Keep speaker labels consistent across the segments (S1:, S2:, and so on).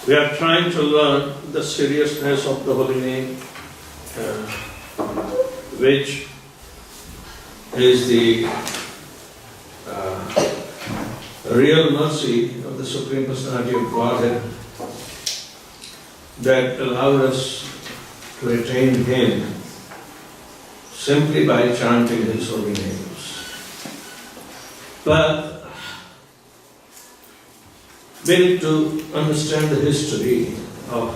S1: We are trying to learn the seriousness of the holy name, which is the real mercy of the Supreme Personality of Godhead that allowed us to attain Him simply by chanting His holy names. But we need to understand the history of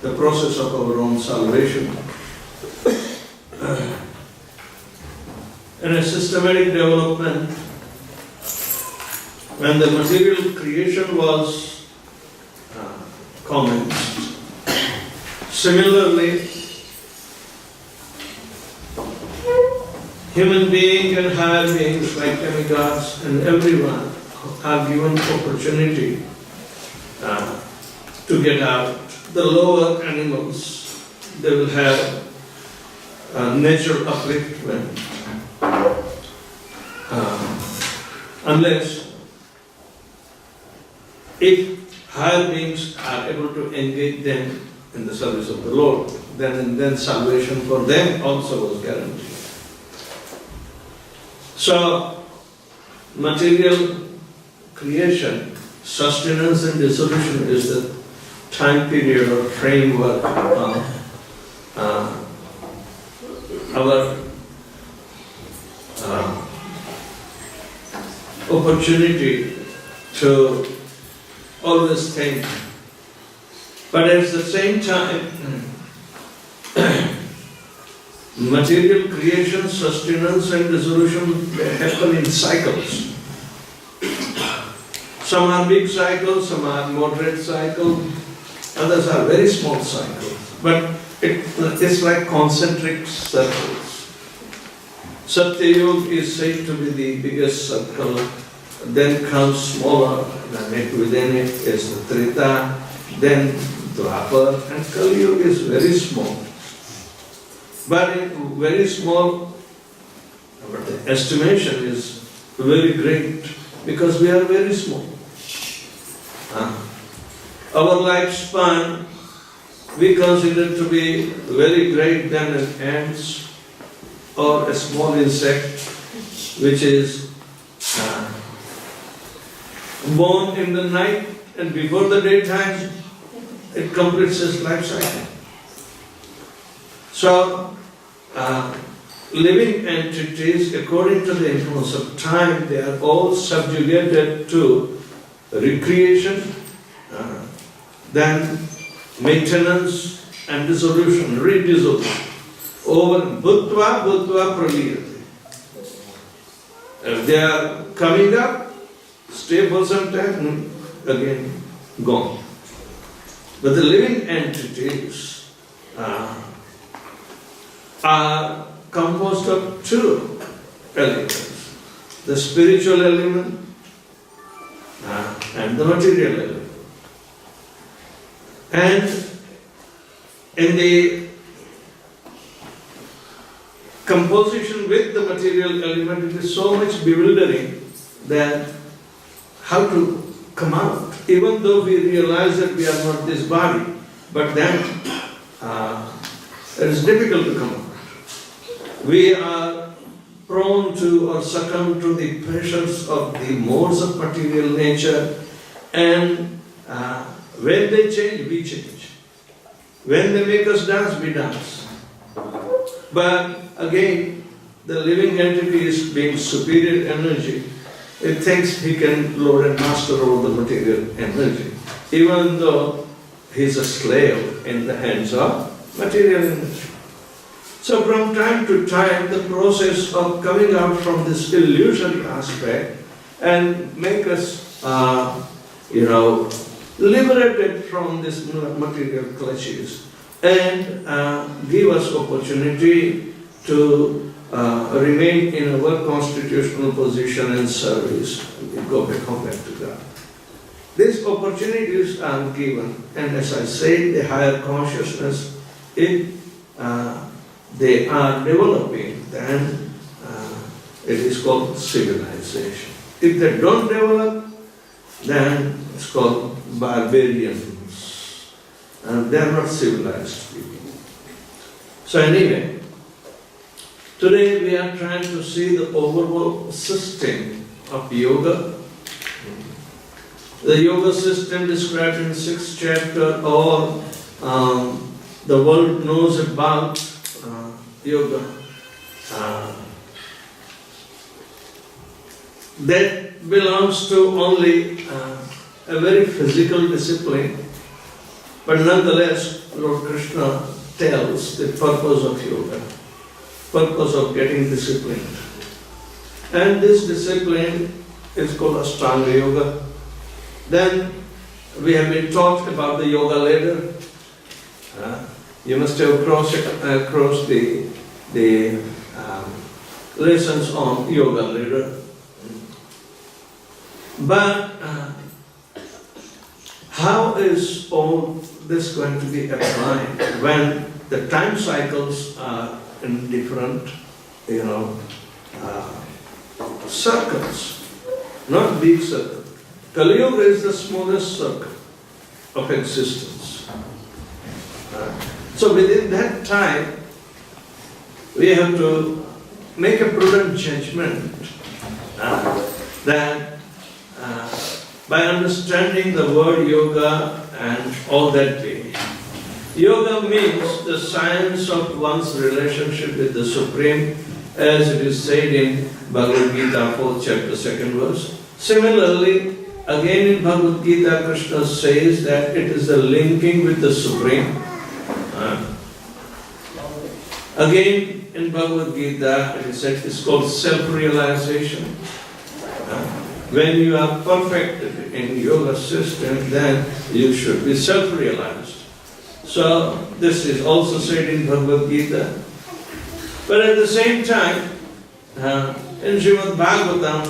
S1: the process of our own salvation. In a systematic development, when the material creation was commenced, similarly, human beings and higher beings like demigods and everyone are given opportunity to get out. The lower animals, they will have natural upliftment. Unless if higher beings are able to engage them in the service of the Lord, then salvation for them also was guaranteed. So, material creation, sustenance and dissolution is the time period or framework of our opportunity to always think. But at the same time, material creation, sustenance and dissolution happen in cycles. Some are big cycles, some are moderate cycles, others are very small cycles. But it's like concentric circles. Satya-yuga is said to be the biggest circle, then comes smaller, and within it is the Treta, then Dwapar, and Kali-yuga is very small. But very small, but the estimation is very great because we are very small. Our lifespan we consider to be very great than an ant or a small insect which is born in the night and before the daytime it completes its life cycle. So, living entities, according to the influence of time, they are all subjugated to recreation, then maintenance and dissolution, redissolution. Over bhutva praliyate. If they are coming up, stay for some time, again gone. But the living entities are composed of two elements, the spiritual element and the material element. And in the composition with the material element, it is so much bewildering that how to come out, even though we realize that we are not this body, but then it is difficult to come out. We are prone to or succumb to the pressures of the modes of material nature, and when they change, we change. When they make us dance, we dance. But again, the living entity is being superior energy. It thinks he can lord and master over the material energy, even though he is a slave in the hands of material energy. So from time to time, the process of coming out from this illusory aspect and make us, liberated from this material clutches and give us opportunity to remain in our constitutional position and service. We go back to God. These opportunities are given, and as I said, the higher consciousness, if they are developing, then it is called civilization. If they don't develop, then it's called barbarians, and they are not civilized people. So anyway, today we are trying to see the overall system of yoga. The yoga system described in 6th chapter, or the world knows about yoga. That belongs to only a very physical discipline, but nonetheless Lord Krishna tells the purpose of yoga, purpose of getting disciplined. And this discipline is called Ashtanga Yoga. Then we have been taught about the yoga ladder. You must have crossed the lessons on yoga ladder. But how is all this going to be applied when the time cycles are in different, circles, not big circles. Kali Yuga is the smallest circle of existence. So within that time, we have to make a prudent judgment that by understanding the word yoga and all that way, yoga means the science of one's relationship with the Supreme, as it is said in Bhagavad Gita 4th chapter 2nd verse. Similarly, again in Bhagavad Gita, Krishna says that it is the linking with the Supreme. Again in Bhagavad Gita, it is said it's called self-realization. When you are perfected in yoga system, then you should be self-realized. So this is also said in Bhagavad Gita. But at the same time, in Śrīmad Bhāgavatam,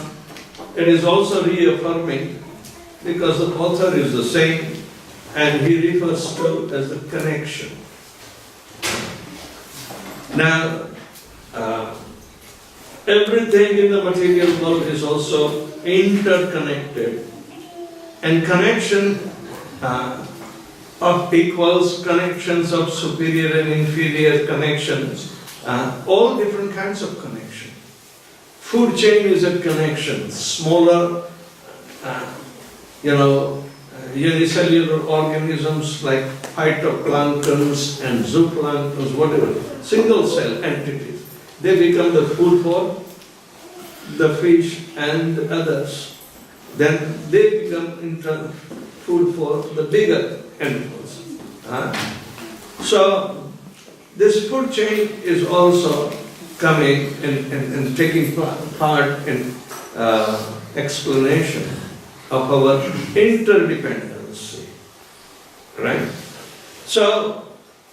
S1: it is also reaffirming, because the author is the same, and he refers to as the connection. Now, everything in the material world is also interconnected, and connection of equals, connections of superior and inferior connections, all different kinds of connection. Food chain is a connection, smaller, unicellular organisms like phytoplanktons and zooplanktons, whatever, single cell entities. They become the food for the fish and others. Then they become food for the bigger animals. So this food chain is also coming and taking part in explanation of our interdependency, right? So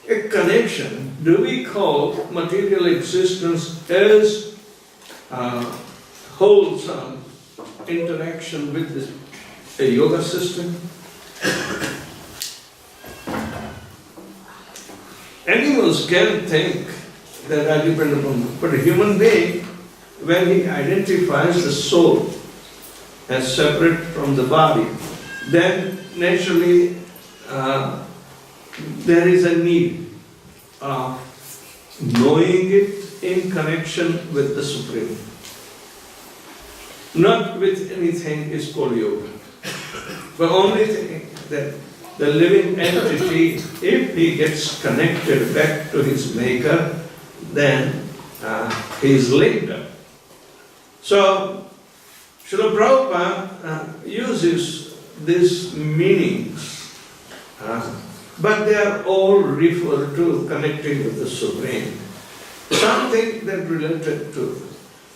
S1: a connection, do we call material existence as wholesome interaction with this, a yoga system? Animals can think that are dependent on, but a human being, when he identifies the soul as separate from the body, then naturally there is a need of knowing it in connection with the Supreme. Not with anything is called yoga. But only thing that the living entity, if he gets connected back to his maker, then he is linked up. So, Srila Prabhupada uses these meanings, but they are all referred to connecting with the Supreme. Something that related to.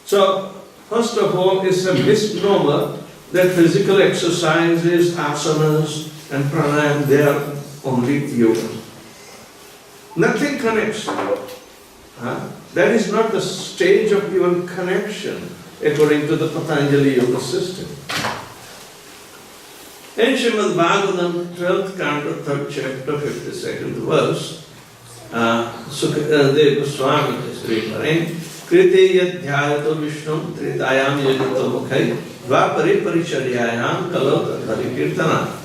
S1: So, first of all, it's a misnomer that physical exercises, asanas, and pranayam, they are only yoga. Nothing connects. That is not the stage of even connection according to the Patanjali yoga system. In Śrīmad Bhāgavatam, 12th canto, 3rd chapter, 52nd verse, Sukadeva Swami is referring, Kriti yadhyayato vishnum tritayam yajata mukhai dvapari paricharyayam kalota hari kirtana.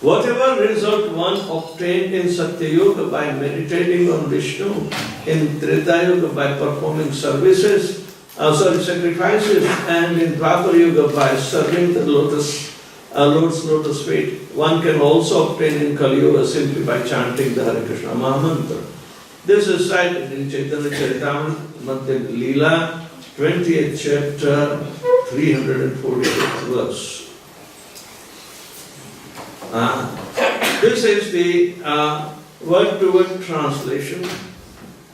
S1: Whatever result one obtained in Satya Yuga by meditating on Vishnu, in Treta Yuga by performing sacrifices, and in Dwapara Yuga by serving the Lord's lotus feet, one can also obtain in Kali Yuga simply by chanting the Hare Krishna Mahamantra. This is cited in Chaitanya Charitamrita Leela, 20th chapter, 346th verse. This is the word-to-word translation.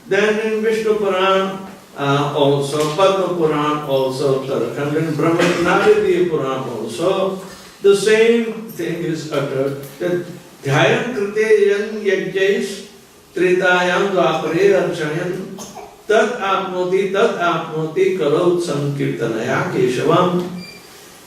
S1: Then in Vishnu Puran also, Padma Puran also, Tarakhand and Brahmanadiya Puran also, the same thing is uttered, that Dhyayan Krite Yan Yajjais Tritayam Dvapare Archayan Tad Apnoti Karot Sankirtanaya Keshavam.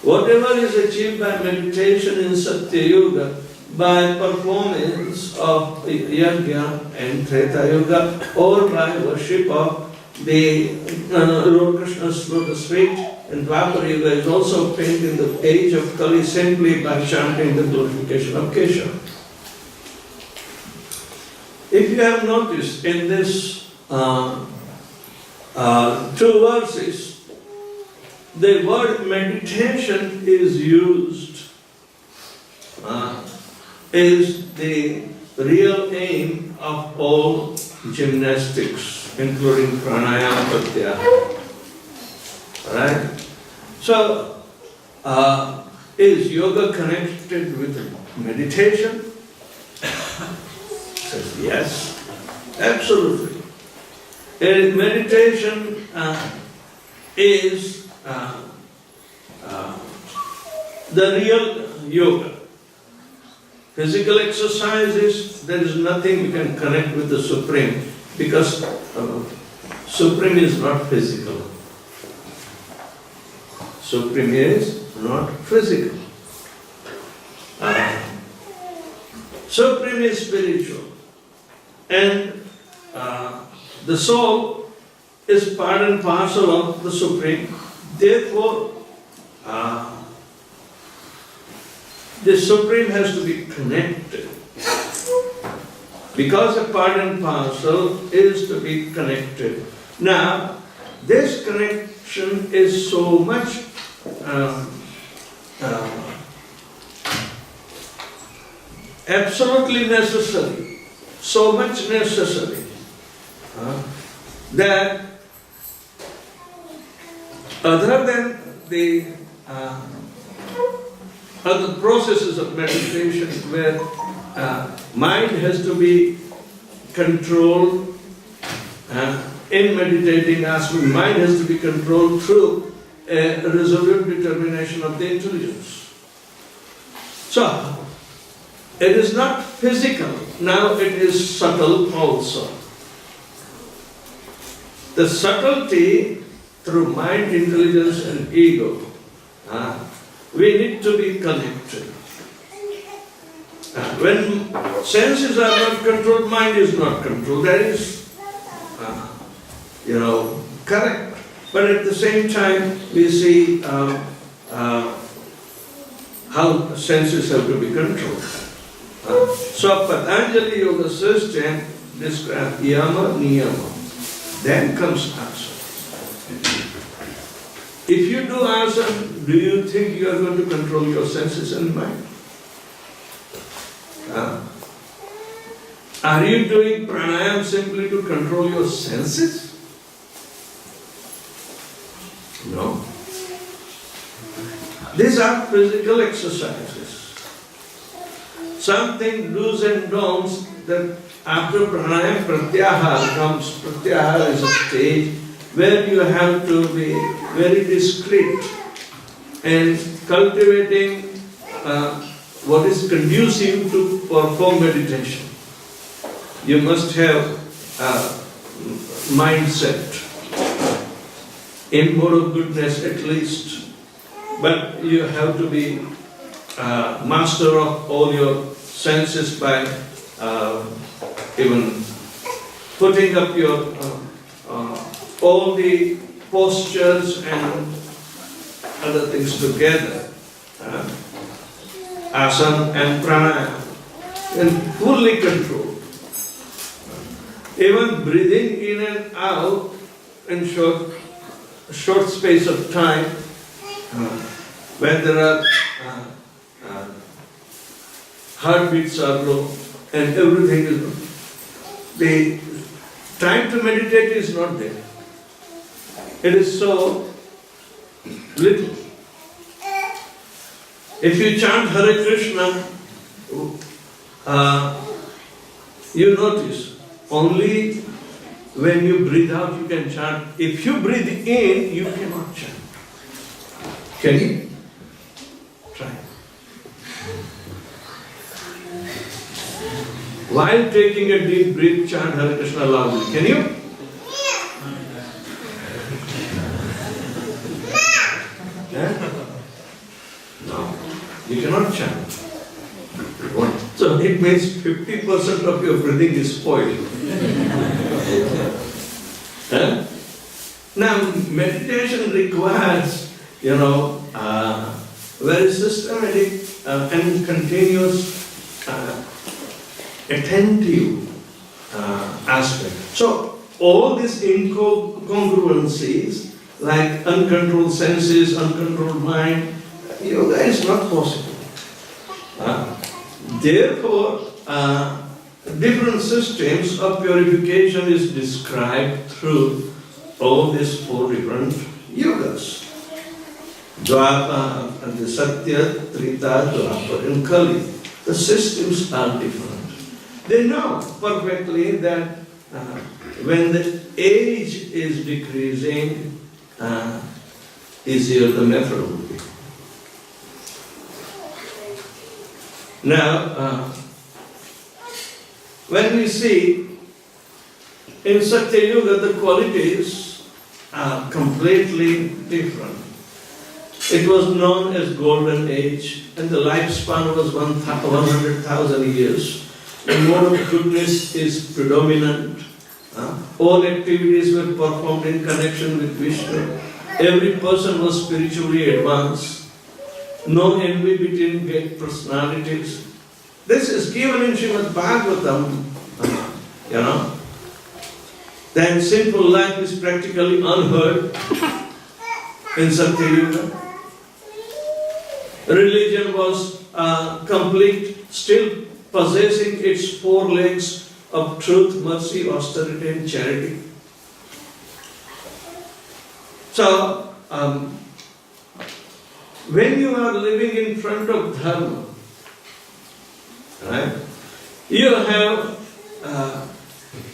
S1: Whatever is achieved by meditation in Satya Yuga, by performance of Yajna and Treta Yuga, or by worship of the Lord Krishna's lotus feet, and Dwapara Yuga is also obtained in the age of Kali simply by chanting the glorification of Kesha. If you have noticed in this two verses, the word meditation is used, is the real aim of all gymnastics, including pranayama, pratyahara. Right? So, is yoga connected with meditation? Says yes, absolutely. Meditation is the real yoga. Physical exercises, there is nothing we can connect with the Supreme, because Supreme is not physical. Supreme is not physical. Supreme is spiritual. And the soul is part and parcel of the Supreme. Therefore, the Supreme has to be connected. Because a part and parcel is to be connected. Now, this connection is so much absolutely necessary, so much necessary, that other than the other processes of meditation where mind has to be controlled, in meditating, mind has to be controlled through a resolute determination of the intelligence. So, it is not physical, now it is subtle also. The subtlety through mind, intelligence and ego, we need to be connected. When senses are not controlled, mind is not controlled. That is, correct. But at the same time, we see how senses have to be controlled. So Patanjali Yoga system describes yama, niyama. Then comes asana. If you do asana, do you think you are going to control your senses and mind? Are you doing pranayam simply to control your senses? No. These are physical exercises. Something do's and don'ts that after pranayam, pratyahara comes. Pratyahara is a stage where you have to be very discreet and cultivating what is conducive to perform meditation. You must have a mindset in mode of goodness at least, but you have to be master of all your senses by even putting up your all the postures and other things together. asana and pranayama, and fully controlled. Even breathing in and out in short space of time, when there are heartbeats are low and everything is low, the time to meditate is not there. It is so little. If you chant Hare Krishna, you notice only when you breathe out you can chant. If you breathe in, you cannot chant. Can you? Try. While taking a deep breath, chant Hare Krishna loudly. Can you? No. You cannot chant. So it means 50% of your breathing is spoiled. Now, meditation requires, very systematic and continuous, attentive aspect. So, all these incongruencies, like uncontrolled senses, uncontrolled mind, yoga is not possible. Therefore, different systems of purification is described through all these four different yogas. Dvapa, and the Satya, Trita, Dvapa, and Kali. The systems are different. They know perfectly that when the age is decreasing, easier the method will be. Now, when we see in Satya Yuga, the qualities are completely different. It was known as Golden Age, and the lifespan was 100,000 years. The mode of goodness is predominant. All activities were performed in connection with Vishnu. Every person was spiritually advanced. No envy between great personalities. This is given in Śrīmad Bhāgavatam, Then sinful life is practically unheard in Satya Yuga. Religion was complete, still possessing its four legs of truth, mercy, austerity, and charity. So, when you are living in front of Dharma, right, you have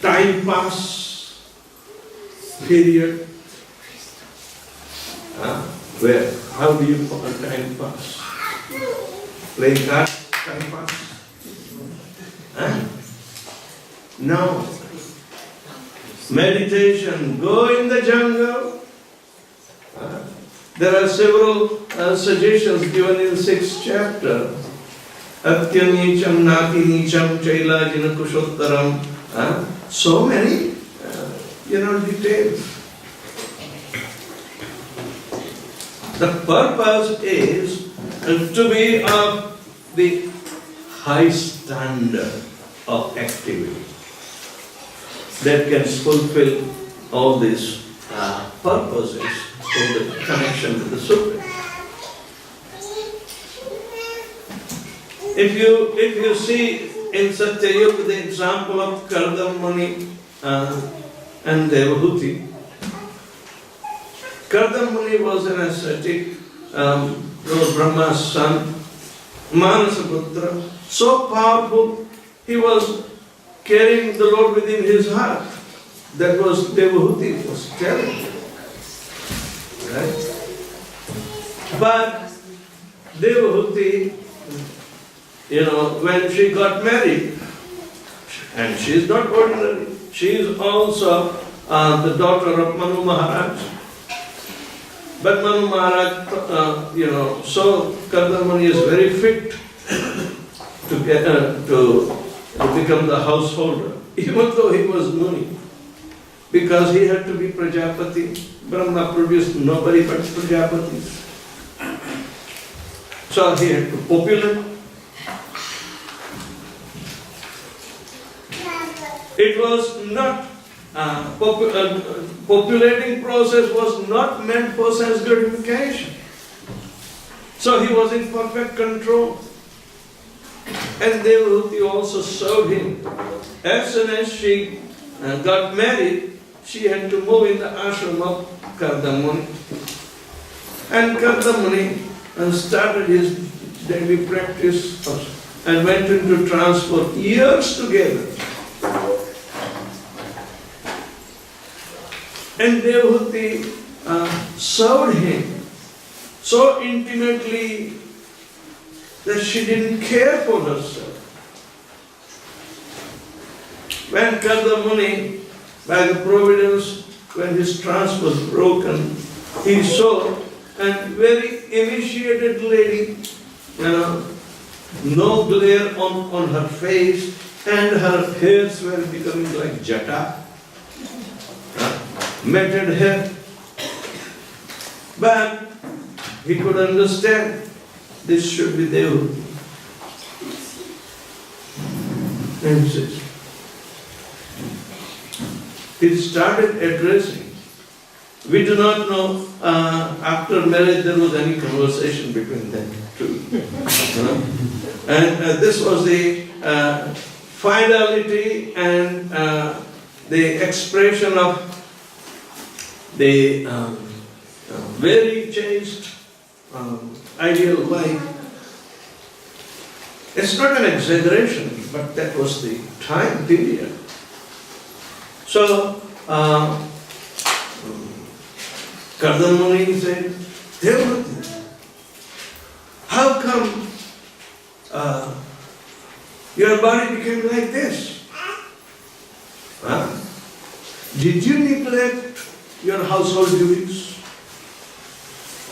S1: time pass period. Where? How do you call time pass? Playing cards, time pass? No. Meditation, go in the jungle. There are several suggestions given in 6th chapter. Atyanicham, Nakinicham, Chailajina Kushottaram. So many, details. The purpose is to be of the high standard of activity that can fulfill all these purposes for the connection to the Supreme. If you see in Satya Yuga the example of Kardam Muni and Devahuti. Kardam Muni was an ascetic, was Brahma's son, Manasaputra, so powerful, he was carrying the Lord within his heart. That was Devahuti, was terrible. Right? But Devahuti, when she got married, and she is not ordinary, she is also the daughter of Manu Maharaj. But Manu Maharaj, so Kardamani is very fit to become the householder, even though he was Muni. Because he had to be Prajapati. Brahma produced nobody but Prajapatis. So he had to populate It was not, populating process was not meant for sense gratification. So he was in perfect control. And Devahuti also served him. As soon as she got married, she had to move in the ashram of Kardamuni. And Kardamuni started his daily practice and went into trance for years together. And Devahuti served him so intimately that she didn't care for herself. When Kardamuni, by the providence, when his trance was broken, he saw a very initiated lady, no glare on her face, and her hairs were becoming like jata, matted hair. But he could understand this should be Devahuti. And he started addressing. We do not know after marriage there was any conversation between them two. And this was the finality and the expression of the very chaste ideal life. It's not an exaggeration, but that was the time period. So, Kardamuni said, Devahuti, how come your body became like this? Did you neglect your household duties?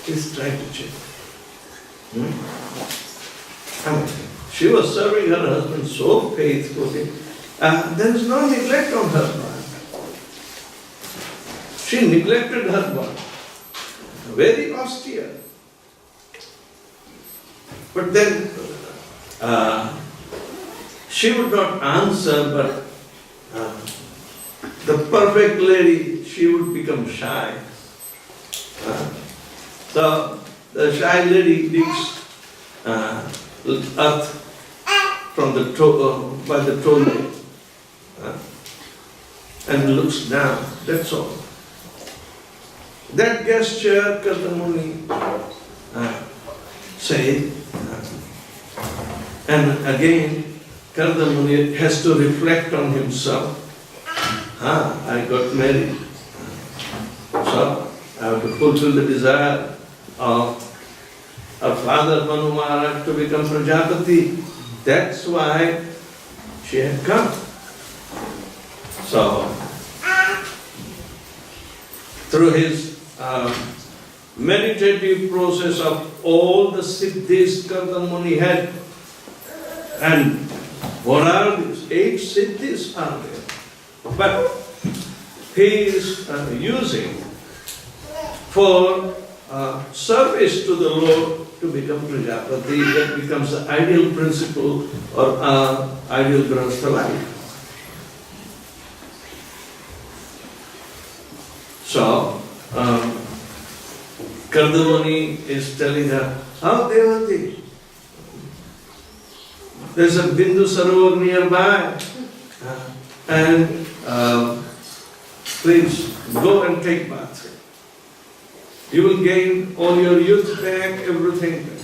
S1: He's trying to check. She was serving her husband so faithfully. There is no neglect on her part. She neglected her body. Very austere. But then she would not answer, but the perfect lady, she would become shy. So the shy lady digs earth from the by the toenail and looks down. That's all. That gesture, Kardamuni said, and again, Kardamuni has to reflect on himself. I got married, so I have to fulfill the desire of our father Manu Maharaj to become Prajapati. That's why she had come. So, through his meditative process of all the siddhis Kardamuni had, and what are these? 8 siddhis are there. But he is using for service to the Lord to become Prajapati. That becomes the ideal principle or ideal grahastha life. So, Kardamuni is telling her, how Devahuti? There's a Bindu Sarovar nearby. And please go and take bath. You will gain all your youth back, everything back.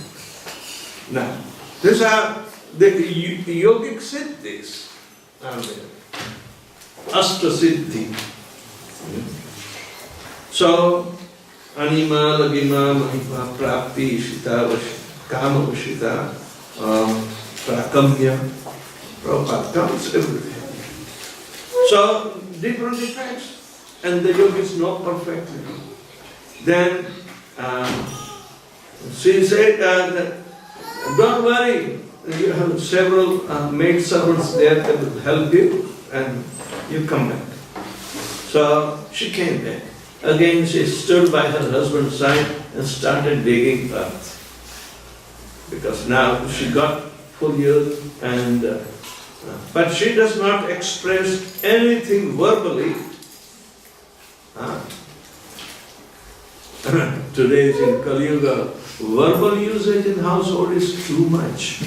S1: Now, these are the yogic siddhis. Ashta siddhi. So, anima, lagima, mahima, prapti, ishita, kama, vashita, prakamya, Prabhupada counts everything. So, different effects, and the yogis know perfectly. Then she said, don't worry, you have several maid servants there that will help you, and you come back. So she came back. Again, she stood by her husband's side and started digging earth. Because now she got full youth and But she does not express anything verbally. Today's in Kali Yuga, verbal usage in household is too much.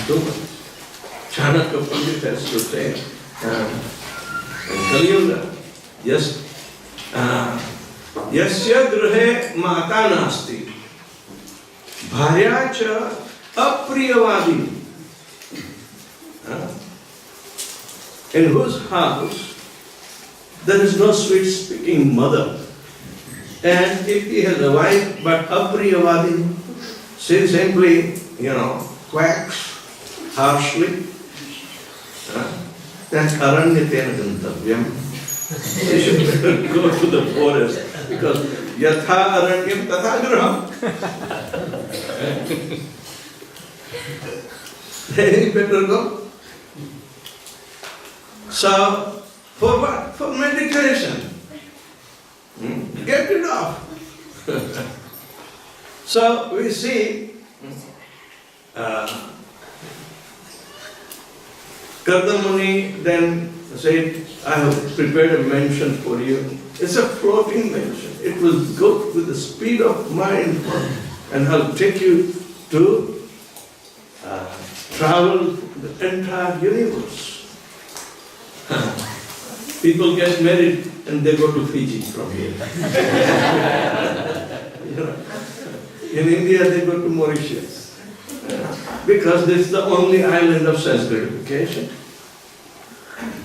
S1: Too much. Chanakya Pandit has to say, in Kali Yuga, yes, yasya grihe mata nasti, bharya cha apriyavadi. In whose house there is no sweet-speaking mother, and if he has a wife but apriyavadi, she simply, quacks harshly, then aranyatena gantavyam. He should go to the forest, because yatha aranyam tatha graham. Then he better go. So, for what? For meditation. Get it off. So, we see Kardamuni then said, I have prepared a mansion for you. It's a floating mansion. It will go with the speed of mind, and I'll take you to travel the entire universe. People get married and they go to Fiji from here. In India they go to Mauritius. Because this is the only island of sense gratification.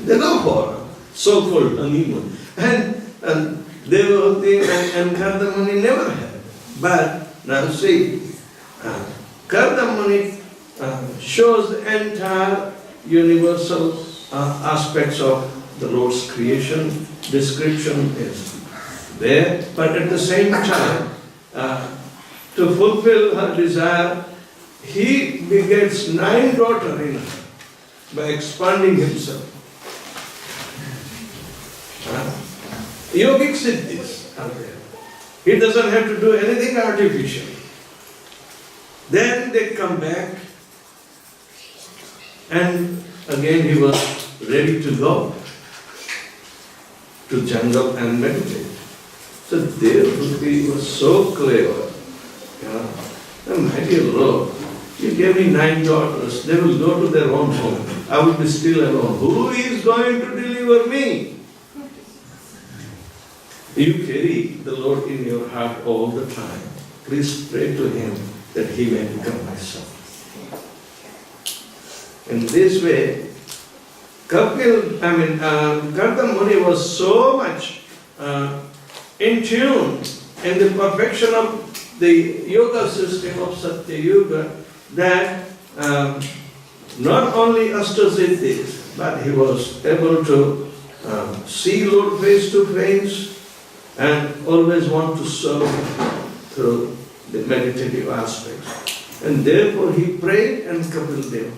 S1: They go for so-called honeymoon. And Devavati and Kardamuni never had. But now see, Kardamuni shows the entire universal aspects of the Lord's creation. Description is there, but at the same time, to fulfill her desire, he begets 9 daughters in her by expanding himself. Yogic siddhis are there. He doesn't have to do anything artificial. Then they come back, and again he was ready to go to jungle and meditate. So Devavati was so clever. My dear Lord, you gave me 9 daughters, they will go to their own home. I will be still alone. Who is going to deliver me? You carry the Lord in your heart all the time. Please pray to Him that He may become my son. In this way, Kardamuni was so much in tune in the perfection of the yoga system of Satya Yuga that not only Ashtasiddhis, but he was able to see Lord face to face and always want to serve Him through the meditative aspects. And therefore he prayed, and Kapil Dev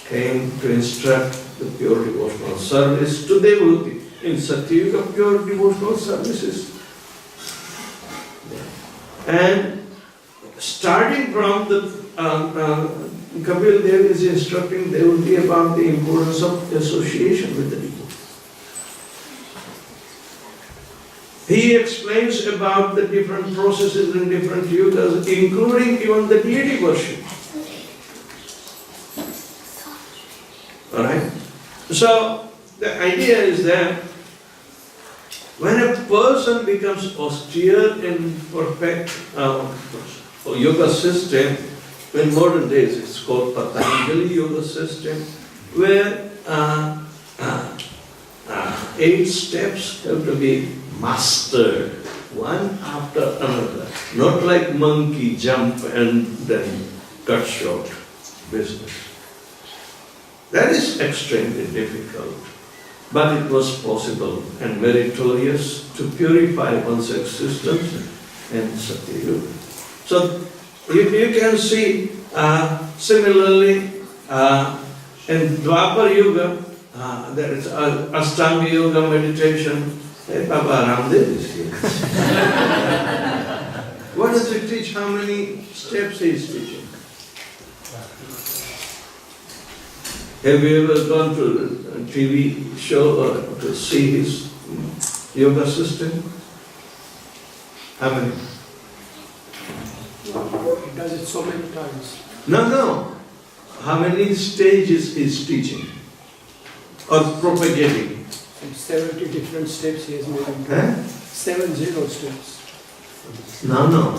S1: came to instruct the pure devotional service to devotee. In Satya Yuga, pure devotional services. And starting from the Kapil Dev is instructing devotee about the importance of association with the devotee. He explains about the different processes in different yugas, including even the deity worship. Alright? So, the idea is that when a person becomes austere in perfect yoga system, in modern days it's called Patanjali yoga system, where 8 steps have to be mastered, one after another. Not like monkey jump and then cut short business. That is extremely difficult. But it was possible and meritorious to purify one's existence in Satya Yuga. So you can see similarly in Dwapar Yuga, there is Ashtanga Yoga meditation. Hey, Baba Ramdev is here. What does it teach? how many steps he is teaching? Have you ever gone to a TV show or to see his yoga system? How many?
S2: He does it so many times.
S1: No. How many stages is teaching or propagating?
S2: And 70 different steps he has made. 70 steps.
S1: No.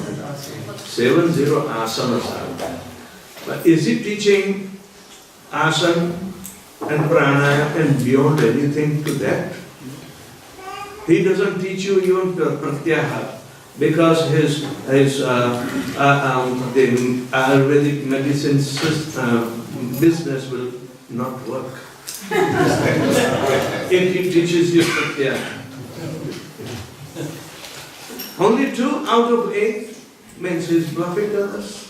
S1: 70 asanas are there. But is he teaching asana and pranayama and beyond anything to that? He doesn't teach you even pratyahara because his the Ayurvedic medicine business will not work if he teaches you pratyahara. Only 2 out of 8 means he's bluffing others.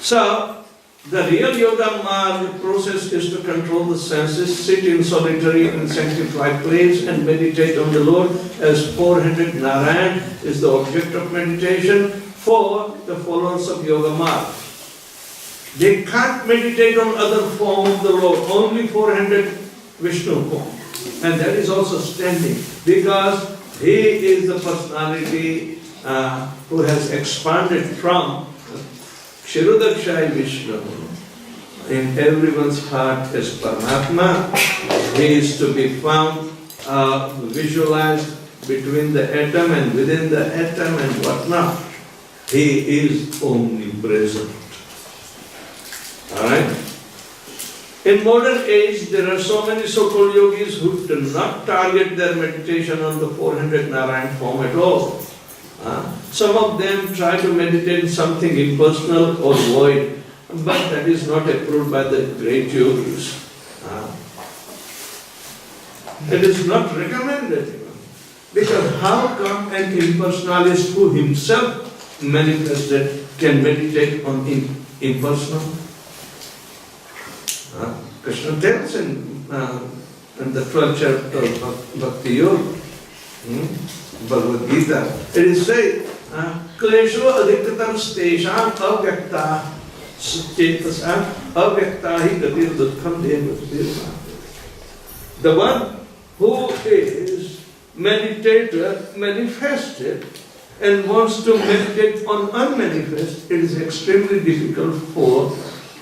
S1: So, the real yoga marg process is to control the senses, sit in solitary and sanctified place and meditate on the Lord as 400 Narayan is the object of meditation for the followers of yoga marg. They can't meditate on other form of the Lord, only 400 Vishnu form. And that is also standing because he is the personality who has expanded from Śrīmad Vishnu. In everyone's heart is Paramatma. He is to be found, visualized between the atom and within the atom and whatnot. He is omnipresent. Alright? In modern age, there are so many so-called yogis who do not target their meditation on the 400 Narayan form at all. Some of them try to meditate something impersonal or void, but that is not approved by the great yogis. It is not recommended even. Because how come an impersonalist who himself manifested can meditate on impersonal? Krishna tells in the 12th chapter of Bhakti Yoga, Bhagavad Gita, it is said, Klesho adhikatam stesham avyakta chetasam avyakta hi gatir dukkham devatir. The one who is manifested and wants to meditate on unmanifest, it is extremely difficult for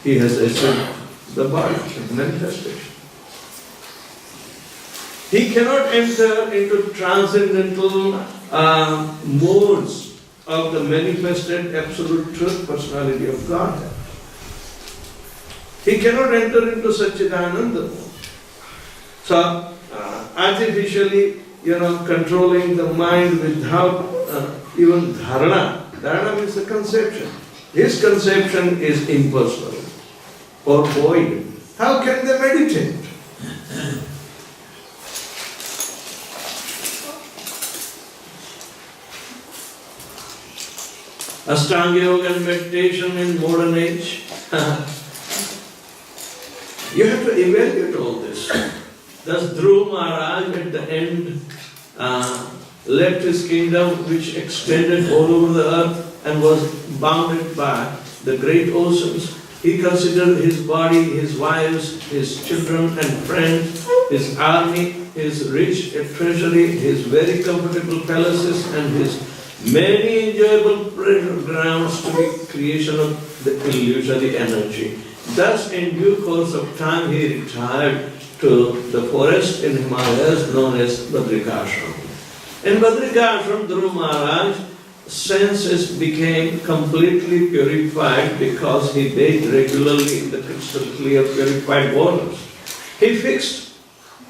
S1: he has assumed the body of manifestation. He cannot enter into transcendental modes of the manifested absolute truth personality of God. He cannot enter into Satchidananda. So, artificially, controlling the mind without even dharana. Dharana means the conception. His conception is impersonal or void. How can they meditate? Ashtanga yoga and meditation in modern age. You have to evaluate all this. Thus Dhruva Maharaj at the end left his kingdom which extended all over the earth and was bounded by the great oceans. He considered his body, his wives, his children and friends, his army, his rich treasury, his very comfortable palaces and his many enjoyable pleasure grounds to the creation of the illusory energy. Thus, in due course of time, he retired to the forest in Himalayas known as Vedavyasapriya. In Vedavyasapriya, Dhruva Maharaj's senses became completely purified because he bathed regularly in the crystal clear purified waters. He fixed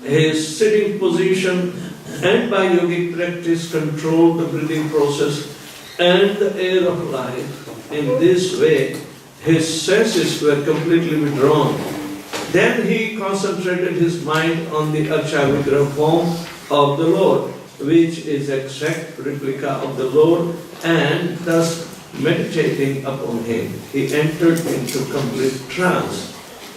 S1: his sitting position and by yogic practice controlled the breathing process and the air of life. In this way, his senses were completely withdrawn. Then he concentrated his mind on the Acharya form of the Lord, which is exact replica of the Lord, and thus meditating upon him, he entered into complete trance.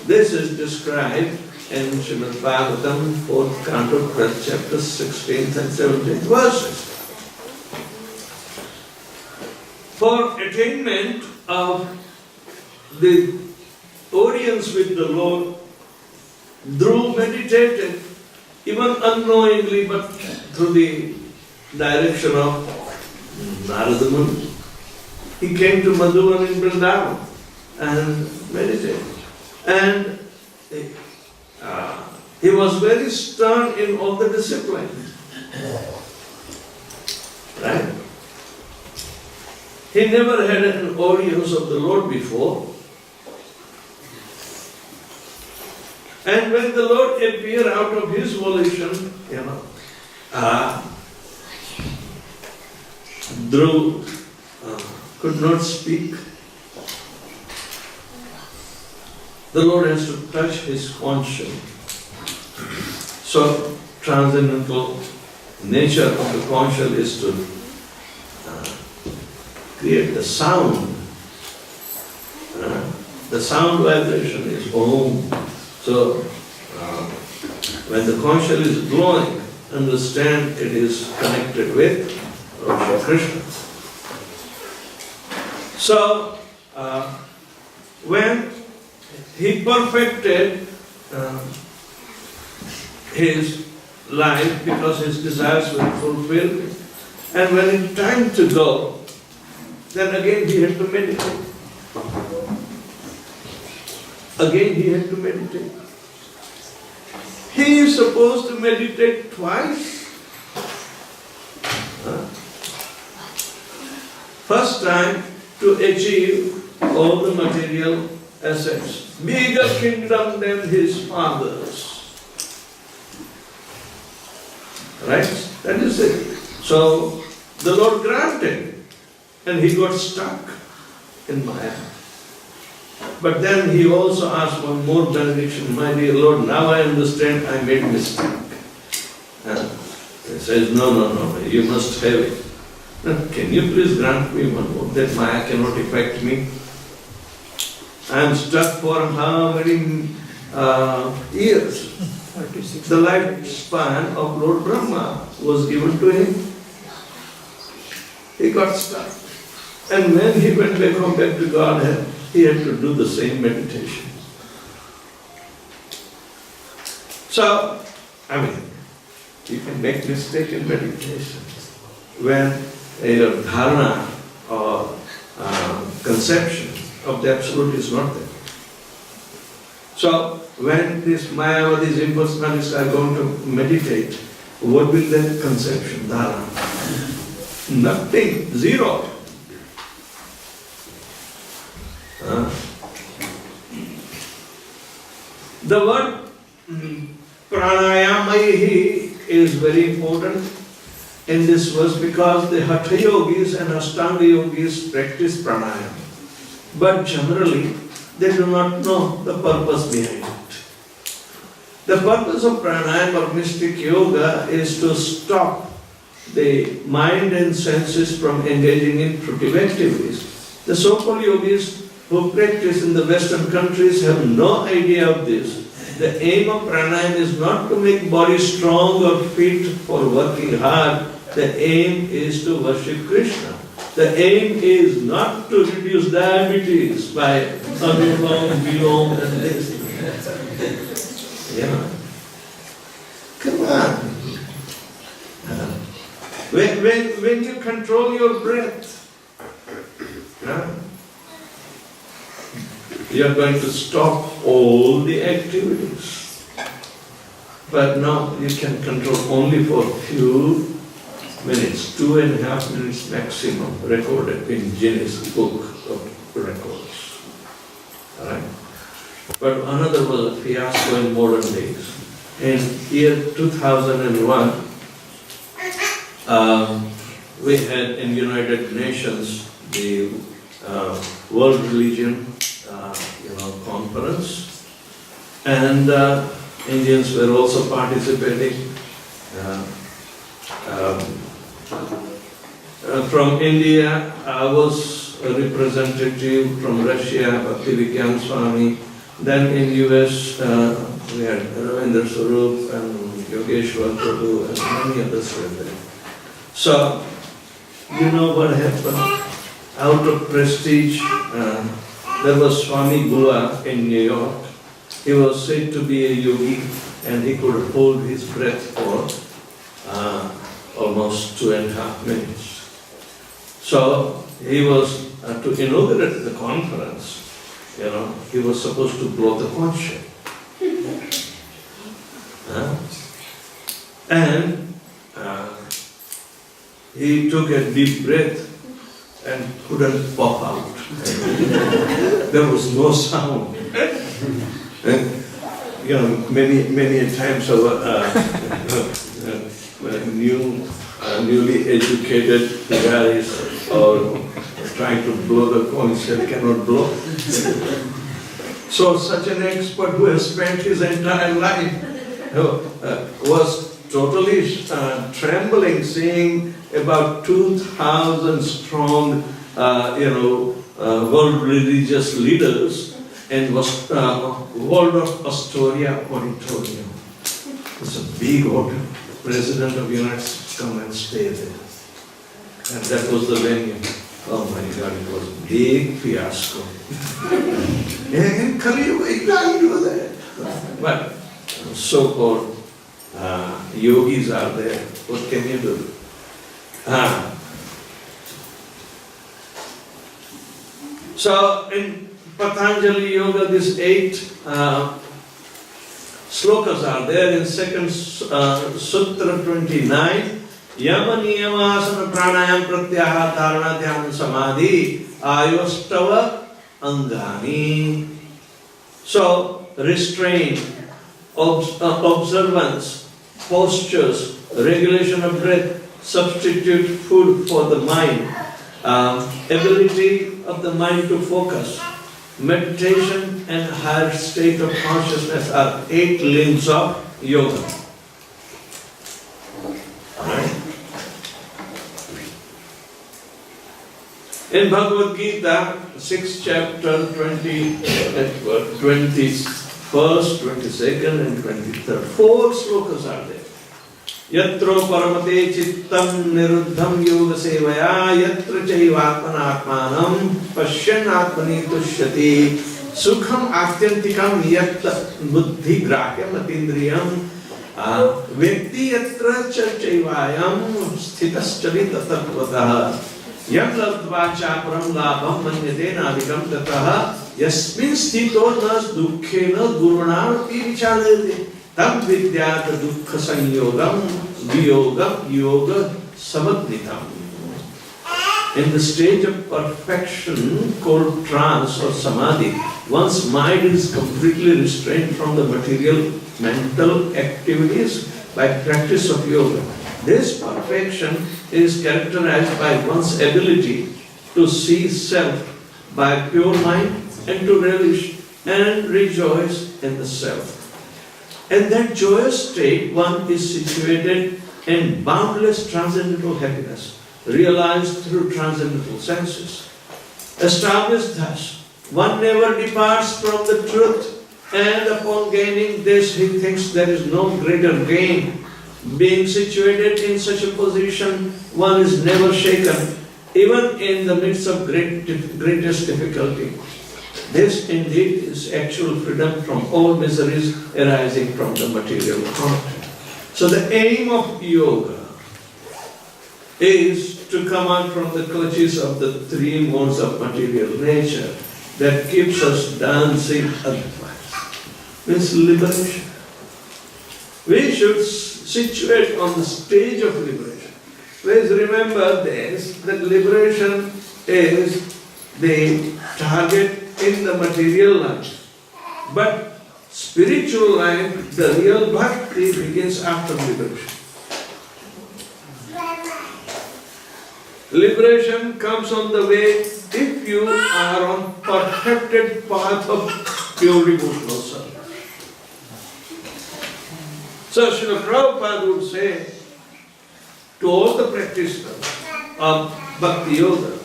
S1: This is described in Śrīmad Bhāgavatam, 4th canto, 12th chapter, 16th and 17th verses. For attainment of the audience with the Lord, Dhruv meditated, even unknowingly, but through the direction of Narada Muni. He came to Madhuvan in Vrindavan and meditated. And he was very stern in all the disciplines. Right? He never had an audience of the Lord before. And when the Lord appeared out of his volition, Dhruv could not speak. The Lord has to touch his conscience. So, transcendental nature of the conscience is to create the sound. The sound vibration is Om. So, when the conscience is glowing, understand it is connected with Lord Krishna. So, when he perfected his life because his desires were fulfilled, and when it's time to go, then again he had to meditate. Again he had to meditate. He is supposed to meditate twice. First time to achieve all the material assets. Bigger kingdom than his father's. Right? That is it. So the Lord granted, and he got stuck in Maya. But then he also asked one more benediction, my dear Lord, now I understand I made a mistake. He says, no, you must have it. Can you please grant me one more, that Maya cannot affect me? I am stuck for how many years? 36. The lifespan of Lord Brahma was given to him. He got stuck. And when he went back home back to Godhead, he had to do the same meditation. So, you can make mistake in meditation. When your dharana or conception of the Absolute is not there. So, when these Mayavadis, impersonalists are going to meditate, what will their conception, dharana? Nothing, zero. The word pranayamayi is very important in this verse because the Hatha Yogis and Ashtanga Yogis practice pranayama. But generally, they do not know the purpose behind it. The purpose of pranayama or mystic yoga is to stop the mind and senses from engaging in fruitive activities. The so-called yogis who practice in the Western countries have no idea of this. The aim of pranayama is not to make body strong or fit for working hard. The aim is to worship Krishna. The aim is not to reduce diabetes by Anulom, Vilom and this. Come on. When you control your breath, you are going to stop all the activities. But now you can control only for a few minutes, 2.5 minutes maximum, recorded in Guinness Book of Records. Alright? But another was a fiasco in modern days. In year 2001, we had in United Nations the World Religion conference, and Indians were also participating. From India, I was a representative, from Russia, Bhaktivedanta Swami, Then in US, we had Ravindra Swarup and Yogeshwar Prabhu and many others were there. So, you know what happened? Out of prestige, there was Swami Gua in New York. He was said to be a yogi and he could hold his breath for almost 2.5 minutes. So he was to inaugurate the conference, he was supposed to blow the conch shell. And he took a deep breath and couldn't pop out. There was no sound. And, many times our newly educated guys or trying to blow the conch shell cannot blow. So such an expert who has spent his entire life was totally trembling, seeing about 2,000 strong, world religious leaders in World of Astoria Auditorium. It's a big auditorium. President of the United States come and stay there. And that was the venue. Oh my God, it was a big fiasco. And Kali Yuga, you can't do that. But so-called yogis are there. What can you do? So in Patanjali Yoga, these 8 slokas are there in second Sutra 29. Yama Niyamasana Pranayam Pratyahara Dharana Dhyana Samadhi Ayostava Angani. So restraint, observance, postures, regulation of breath, substitute food for the mind, ability of the mind to focus, meditation and higher state of consciousness are 8 limbs of yoga. Right? In Bhagavad Gita, 6th chapter, 21st, 22nd and 23rd, 4 slokas are there. Yatro paramate chittam niruddham yoga sevaya yatra chaivatmanatmanam pashyan atmani tushyati sukham atyantikam yat buddhi grahyam atindriyam vyakti yatra chaivayam sthitaschalit tattvatah yam ladva chaparam labham manyate navikam tatah yasmin sthito nas dukkhena gurunarapi vichalayate tam vidyat dukkha sanyogam viyogam yoga samadnitam. In the stage of perfection called trance or samadhi, one's mind is completely restrained from the material mental activities by practice of yoga. This perfection is characterized by one's ability to see self by pure mind and to relish and rejoice in the self. In that joyous state, one is situated in boundless transcendental happiness, realized through transcendental senses. Established thus, one never departs from the truth, and upon gaining this, he thinks there is no greater gain. Being situated in such a position, one is never shaken, even in the midst of greatest difficulty. This indeed is actual freedom from all miseries arising from the material content. So the aim of yoga is to come out from the clutches of the 3 modes of material nature that keeps us dancing otherwise. Means liberation. We should situate on the stage of liberation. Please remember this, that liberation is the target in the material life. But spiritual life, the real bhakti begins after liberation. Liberation comes on the way if you are on perfected path of pure devotional service. So Srila Prabhupada would say to all the practitioners of Bhakti Yoga,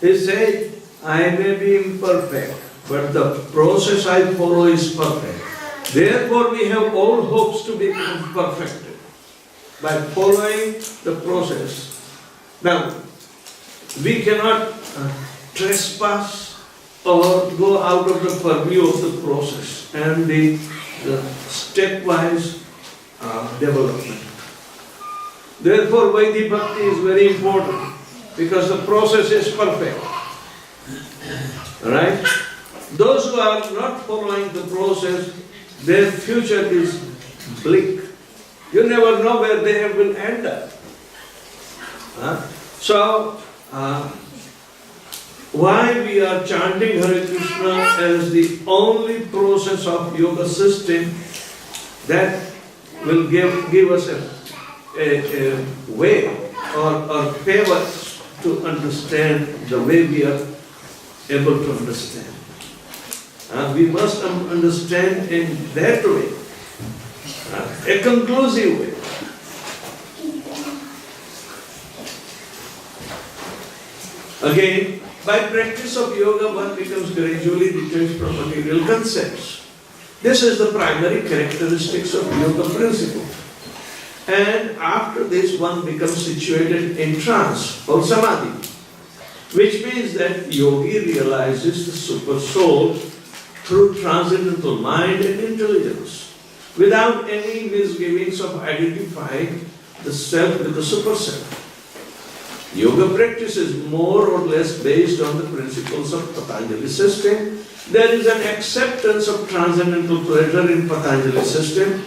S1: he said, I may be imperfect, but the process I follow is perfect. Therefore, we have all hopes to be perfected by following the process. Now, we cannot trespass or go out of the purview of the process and the stepwise development. Therefore, Vaidhi Bhakti is very important because the process is perfect. Right? Those who are not following the process, their future is bleak. You never know where they will end up. So, why we are chanting Hare Krishna as the only process of yoga system that will give us a way or favor to understand the way we are able to understand. We must understand in that way, a conclusive way. Again, by practice of yoga, one becomes gradually detached from material concepts. This is the primary characteristics of yoga principle. And after this, one becomes situated in trance or samadhi, which means that yogi realizes the super soul through transcendental mind and intelligence, without any misgivings of identifying the self with the super self. Yoga practice is more or less based on the principles of Patanjali system. There is an acceptance of transcendental pleasure in Patanjali system.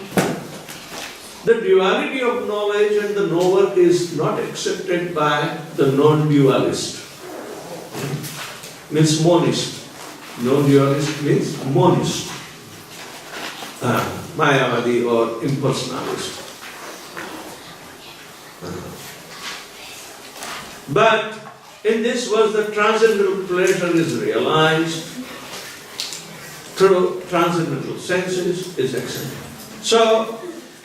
S1: The duality of knowledge and the knower is not accepted by the non-dualist. Means monist. Non-dualist means monist. Mayavadi or impersonalist. But in this verse, the transcendental pleasure is realized through transcendental senses, is accepted. So,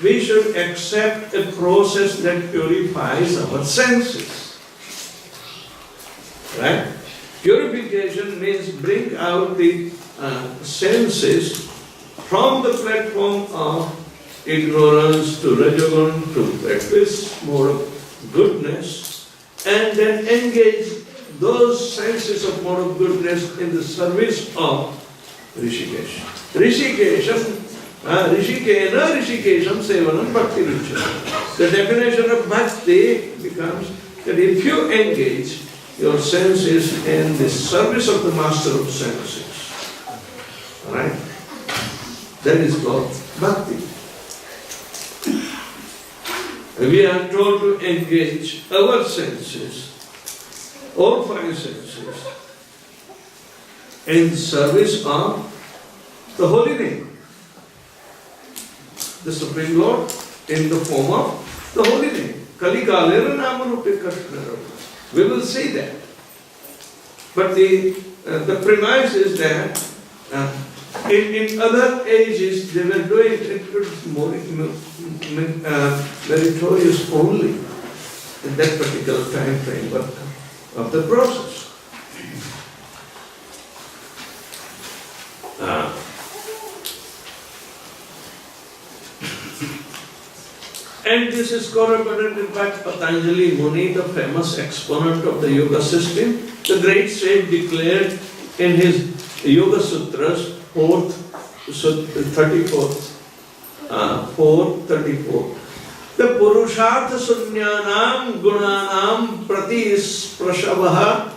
S1: we should accept a process that purifies our senses. Right? Purification means bring out the senses from the platform of ignorance to rajagun to at least more of goodness, and then engage those senses of more of goodness in the service of Rishikesh. Rishikesham sevanam bhakti ruchana. The definition of bhakti becomes that if you engage your senses in the service of the master of senses, right? That is called bhakti. We are told to engage our senses, all five senses, in service of the holy name. The Supreme Lord in the form of the holy name. Kalikalera namarupe Krishna. We will see that. But the premise is that in other ages they were doing it more meritorious only in that particular time frame of the process. And this is corroborated by Patanjali Muni, the famous exponent of the yoga system. The great sage declared in his Yoga Sutras 434. The Purushartha Sunnyanam Gunanam Pratisprashavah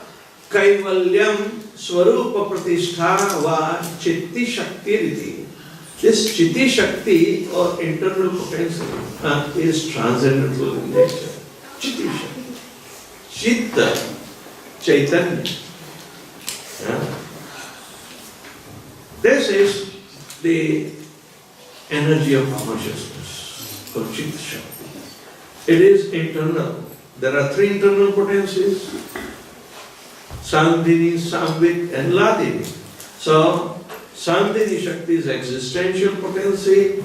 S1: Kaivalyam Swarupa Pratishtha Va Chitti Shakti Riti. This Chitti Shakti or internal potential is transcendental in nature. Chitti Shakti. Chitta, Chaitanya. This is the energy of consciousness, or Chitta Shakti. It is internal. There are three internal potencies: Sandhini, Samvit and Ladini. So, Sandhini Shakti is existential potency,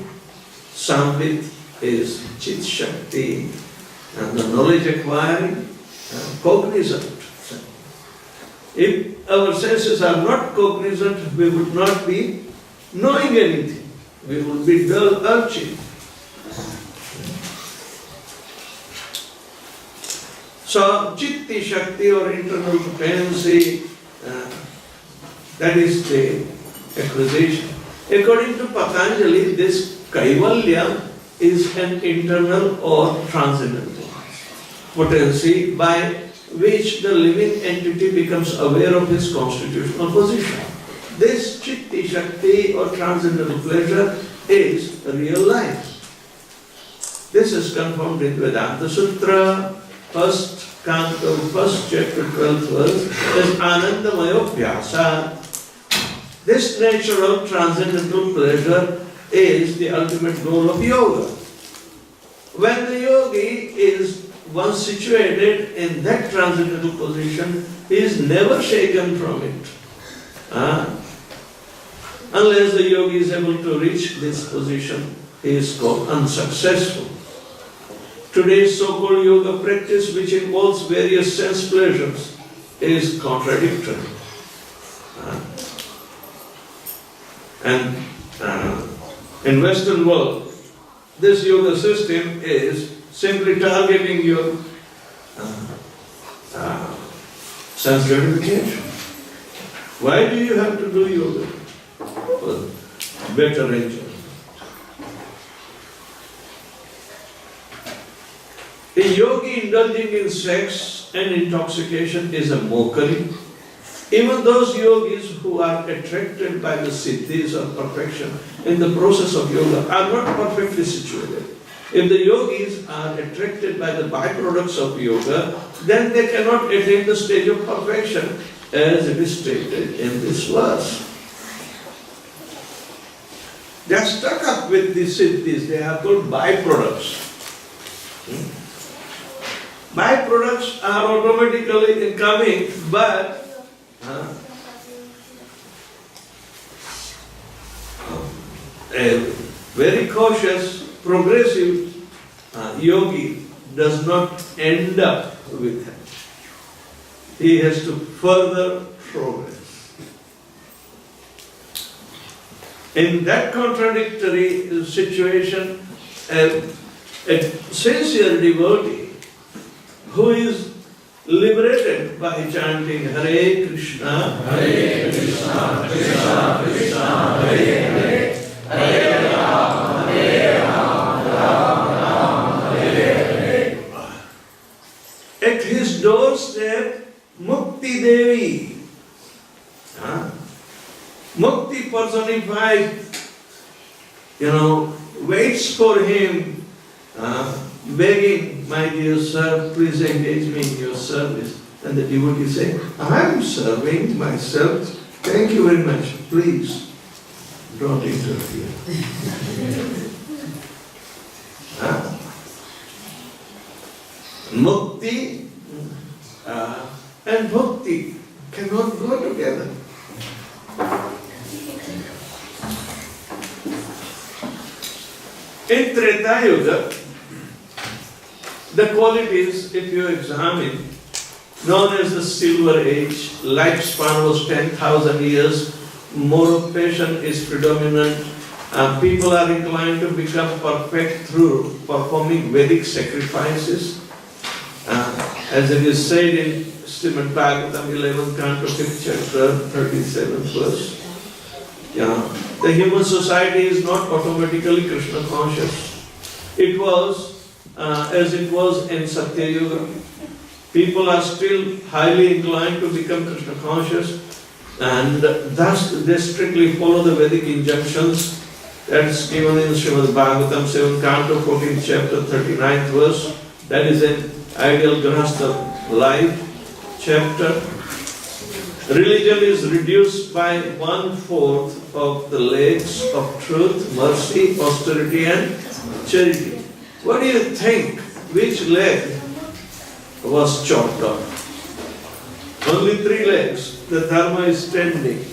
S1: Samvit is Chit Shakti, and the knowledge acquiring, cognizant. If our senses are not cognizant, we would not be knowing anything. We would be dull urchin. So, Chitti Shakti or internal potency, that is the acquisition. According to Patanjali, this Kaivalya is an internal or transcendental potency by which the living entity becomes aware of his constitutional position. This Chitti Shakti or transcendental pleasure is real life. This is confirmed in Vedanta Sutra, first canto, first chapter, 12th verse, as Anandamaya Vyasa. This natural transcendental pleasure is the ultimate goal of yoga. When the yogi is once situated in that transcendental position, he is never shaken from it. Unless the yogi is able to reach this position, he is called unsuccessful. Today's so-called yoga practice, which involves various sense pleasures, is contradictory. And in Western world, this yoga system is simply targeting your sense gratification. Why do you have to do yoga? For better enjoyment. A yogi indulging in sex and intoxication is a mockery. Even those yogis who are attracted by the siddhis or perfection in the process of yoga are not perfectly situated. If the yogis are attracted by the byproducts of yoga, then they cannot attain the stage of perfection as it is stated in this verse. They are stuck up with the siddhis, they are called byproducts. Byproducts are automatically coming, but a very cautious, progressive yogi does not end up with it. He has to further progress. In that contradictory situation, a sincere devotee who is liberated by chanting Hare Krishna, Hare Krishna, Krishna Krishna, Hare Hare, Hare Rama, Hare Rama, Rama Rama, Hare Hare. At his doorstep, Mukti Devi, Mukti personified, waits for him, begging, my dear sir, please engage me in your service. And the devotee said, I am serving myself. Thank you very much. Please, don't interfere. Mukti and bhakti cannot go together. In Treta Yuga, the qualities, if you examine, known as the Silver Age, lifespan was 10,000 years, moral passion is predominant, people are inclined to become perfect through performing Vedic sacrifices. As it is said in Śrīmad Bhāgavatam 11th canto 5th chapter 37th verse. The human society is not automatically Krishna conscious. It was, as it was in Satya Yuga, people are still highly inclined to become Krishna conscious, and thus they strictly follow the Vedic injunctions that's given in Śrīmad Bhāgavatam 7th canto 14th chapter 39th verse. That is an ideal grahastha life chapter. Religion is reduced by 1/4 of the legs of truth, mercy, austerity and charity. What do you think? Which leg was chopped off? Only 3 legs. The dharma is standing.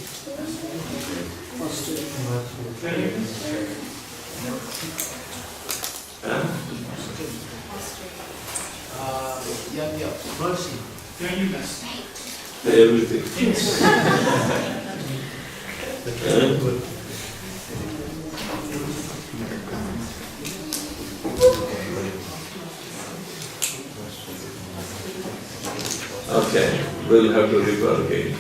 S3: Mercy.
S1: everything. Okay, we'll have to refer again.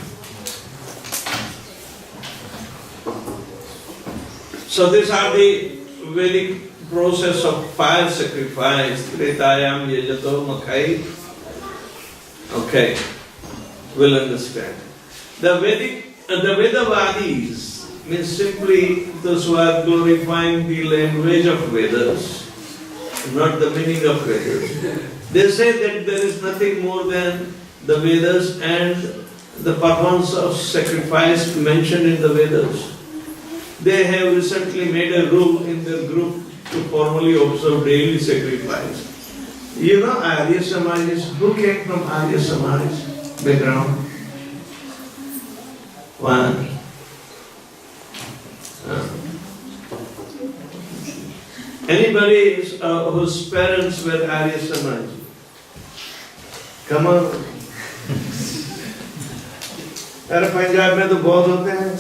S1: So these are the Vedic process of fire sacrifice. Tretayam yajato makai. Okay, we'll understand. The Vedavadis means simply those who are glorifying the language of Vedas, not the meaning of Vedas. They say that there is nothing more than the Vedas and the performance of sacrifice mentioned in the Vedas. They have recently made a rule in their group to formally observe daily sacrifice. You know Arya Samajis, who came from Arya Samaj's background? One. Anybody whose parents were Arya Samaj? Come on. अरे पंजाब में तो बहुत होते हैं.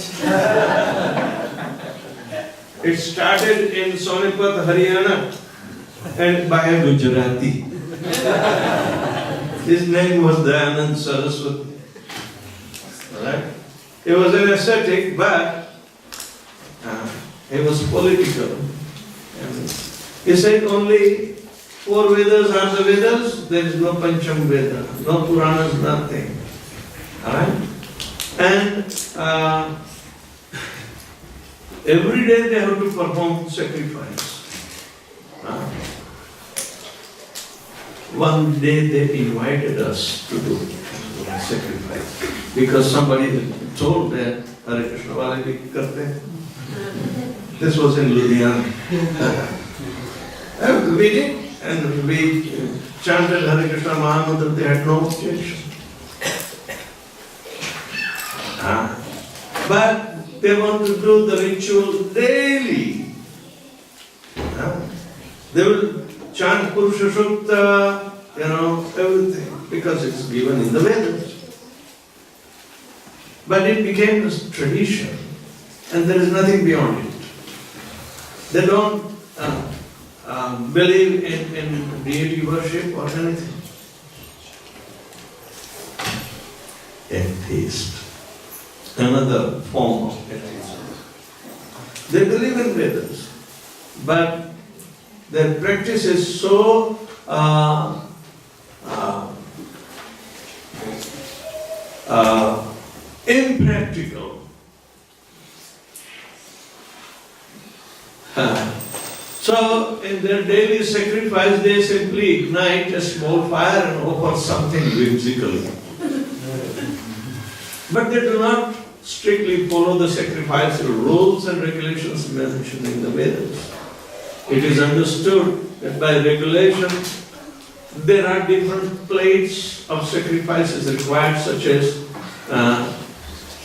S1: It started in Sonipat, Haryana, and by a Gujarati. His name was Dayanand Saraswati. Right? He was an ascetic, but he was political. He said only 4 Vedas are the Vedas, there is no Pancham Veda, no Puranas, nothing. Alright? And every day they have to perform sacrifice. One day they invited us to do sacrifice because somebody told that Hare Krishna wale bhi karte hain. This was in Ludhiana. We did, and we chanted Hare Krishna Mahamantra. They had no objection. But they want to do the ritual daily. They will chant Purusha Sukta, everything, because it's given in the Vedas. But it became a tradition, and there is nothing beyond it. They don't believe in deity worship or anything. Atheist. Another form of atheism. They believe in Vedas, but their practice is so impractical. So in their daily sacrifice they simply ignite a small fire and offer something whimsical. But they do not strictly follow the sacrificial rules and regulations mentioned in the Vedas. It is understood that by regulation there are different plates of sacrifices required, such as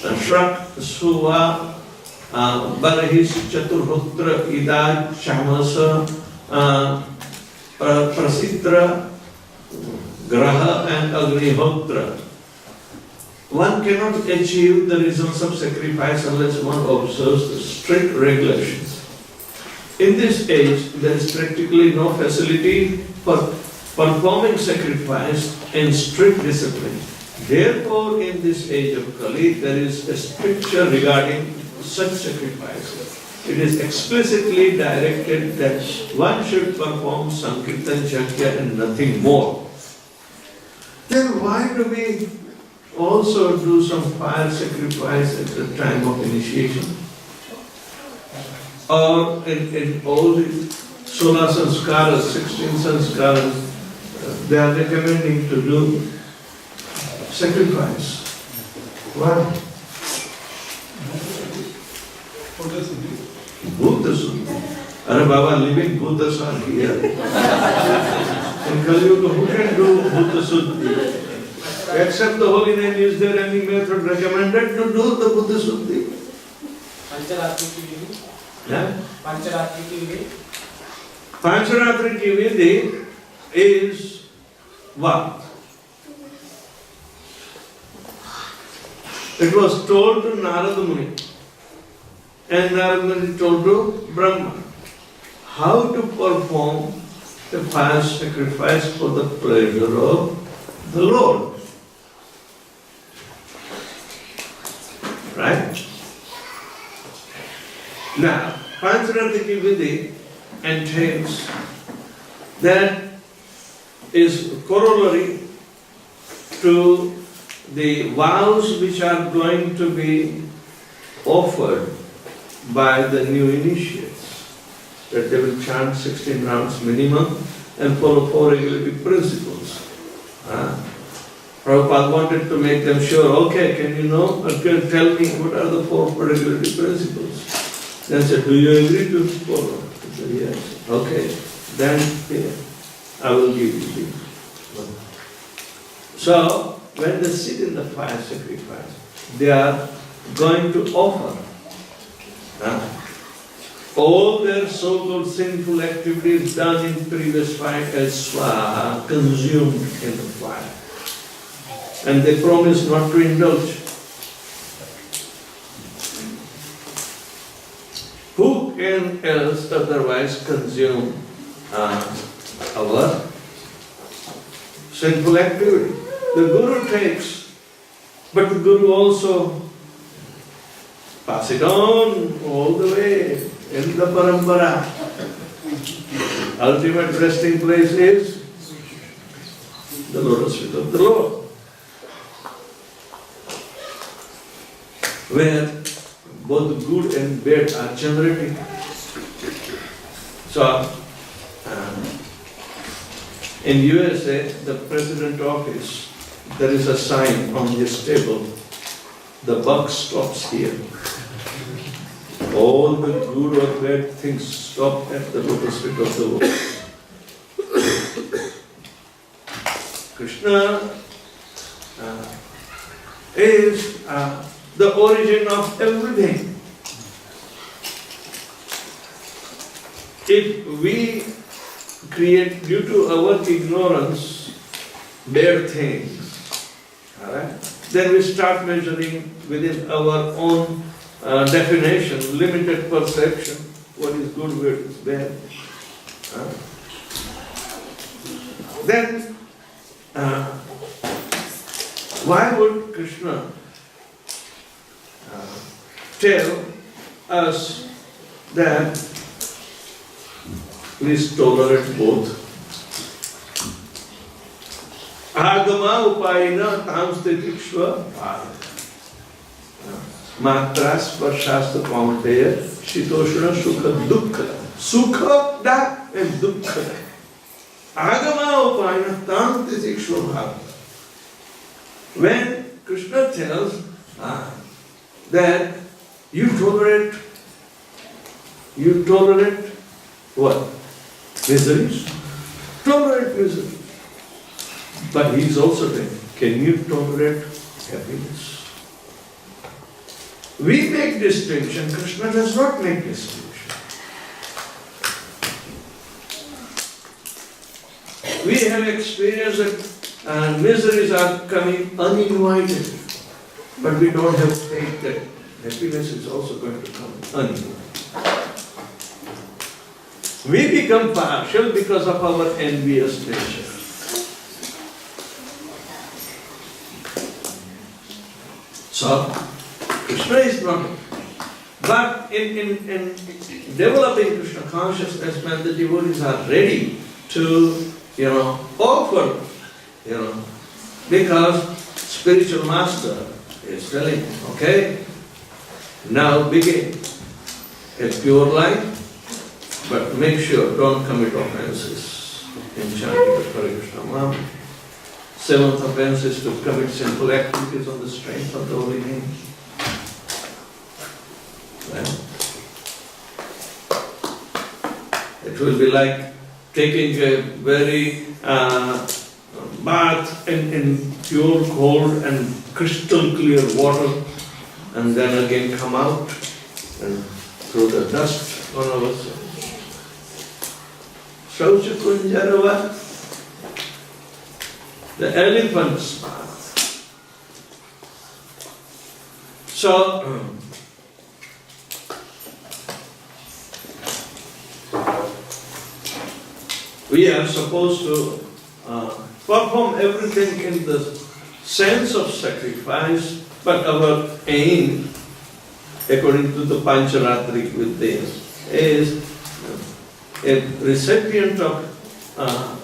S1: Shrak, Suva, Barahis, Chaturhutra, Ida, Chamasa, Prasitra, Graha and Agnihotra. One cannot achieve the results of sacrifice unless one observes the strict regulations. In this age, there is practically no facility for performing sacrifice in strict discipline. Therefore, in this age of Kali, there is a stricture regarding such sacrifices. It is explicitly directed that one should perform Sankirtan Yajna and nothing more. Then why do we also do some fire sacrifice at the time of initiation? Or in all the 16 sanskaras, 16 sanskaras, they are recommending to do sacrifice. Why? Bhuta Suddhi. Are Baba, living Bhutas are here. In Kali Yuga, who can do Bhuta Suddhi? Except the holy name, is there any method recommended to do the Bhuta Suddhi? Pancharatri ki vidhi is what? It was told to Narada Muni, and Narada Muni told to Brahma how to perform the fire sacrifice for the pleasure of the Lord. Right? Now, Pancharatiki Vidhi entails, that is corollary to the vows which are going to be offered by the new initiates, that they will chant 16 rounds minimum and follow 4 regulatory principles. Prabhupada wanted to make them sure, okay, can you tell me what are the 4 regulatory principles? Then said, do you agree to follow? I said, yes. Okay, then I will give you these. So, when they sit in the fire sacrifice, they are going to offer all their so-called sinful activities done in previous fire as swaha, consumed in the fire. And they promise not to indulge. Who can else otherwise consume our sinful activity? The Guru takes, but the Guru also pass it on all the way in the parampara. Ultimate resting place is the lotus feet of the Lord, where both good and bad are generating. So, in USA, the president office, there is a sign on this table, the buck stops here. All the good or bad things stop at the lotus feet of the Lord. Krishna is the origin of everything. If we create, due to our ignorance, bad things, then we start measuring within our own definition, limited perception, what is good, what is bad. Then, why would Krishna tell us that please tolerate both? Agama upayina tamstitikshva matra sparshasta kaunteya shitoshna sukha dukkha. Sukha da and dukkha. Agama upayina tamstitikshva. When Krishna tells that you tolerate what? Miseries? Tolerate misery. But he is also saying, can you tolerate happiness? We make distinction, Krishna does not make distinction. We have experienced that miseries are coming uninvited, but we don't have faith that happiness is also going to come uninvited. We become partial because of our envious nature. So, Krishna is not. But in developing Krishna consciousness, when the devotees are ready to, offer, because spiritual master is telling, okay, now begin a pure life, but make sure don't commit offenses in chanting Hare Krishna Maha. 7th offense is to commit sinful activities on the strength of the holy name. It will be like taking a very bath in pure cold and crystal clear water, and then again come out and throw the dust on ourselves. Shaucha Kunjarava, the elephant's bath. So, we are supposed to perform everything in the sense of sacrifice, but our aim, according to the Pancharatrik Vidya, is a recipient of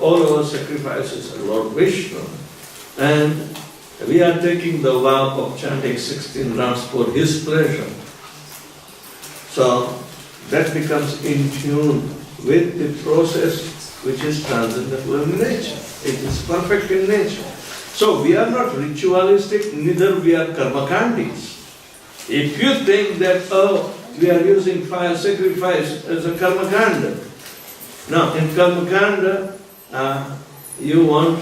S1: all our sacrifices, Lord Vishnu, and we are taking the vow of chanting 16 rounds for His pleasure. So that becomes in tune with the process which is transcendental in nature. It is perfect in nature. So we are not ritualistic, neither we are karmakandis. If you think that, oh, we are using fire sacrifice as a karmakanda. Now, in karmakanda, you want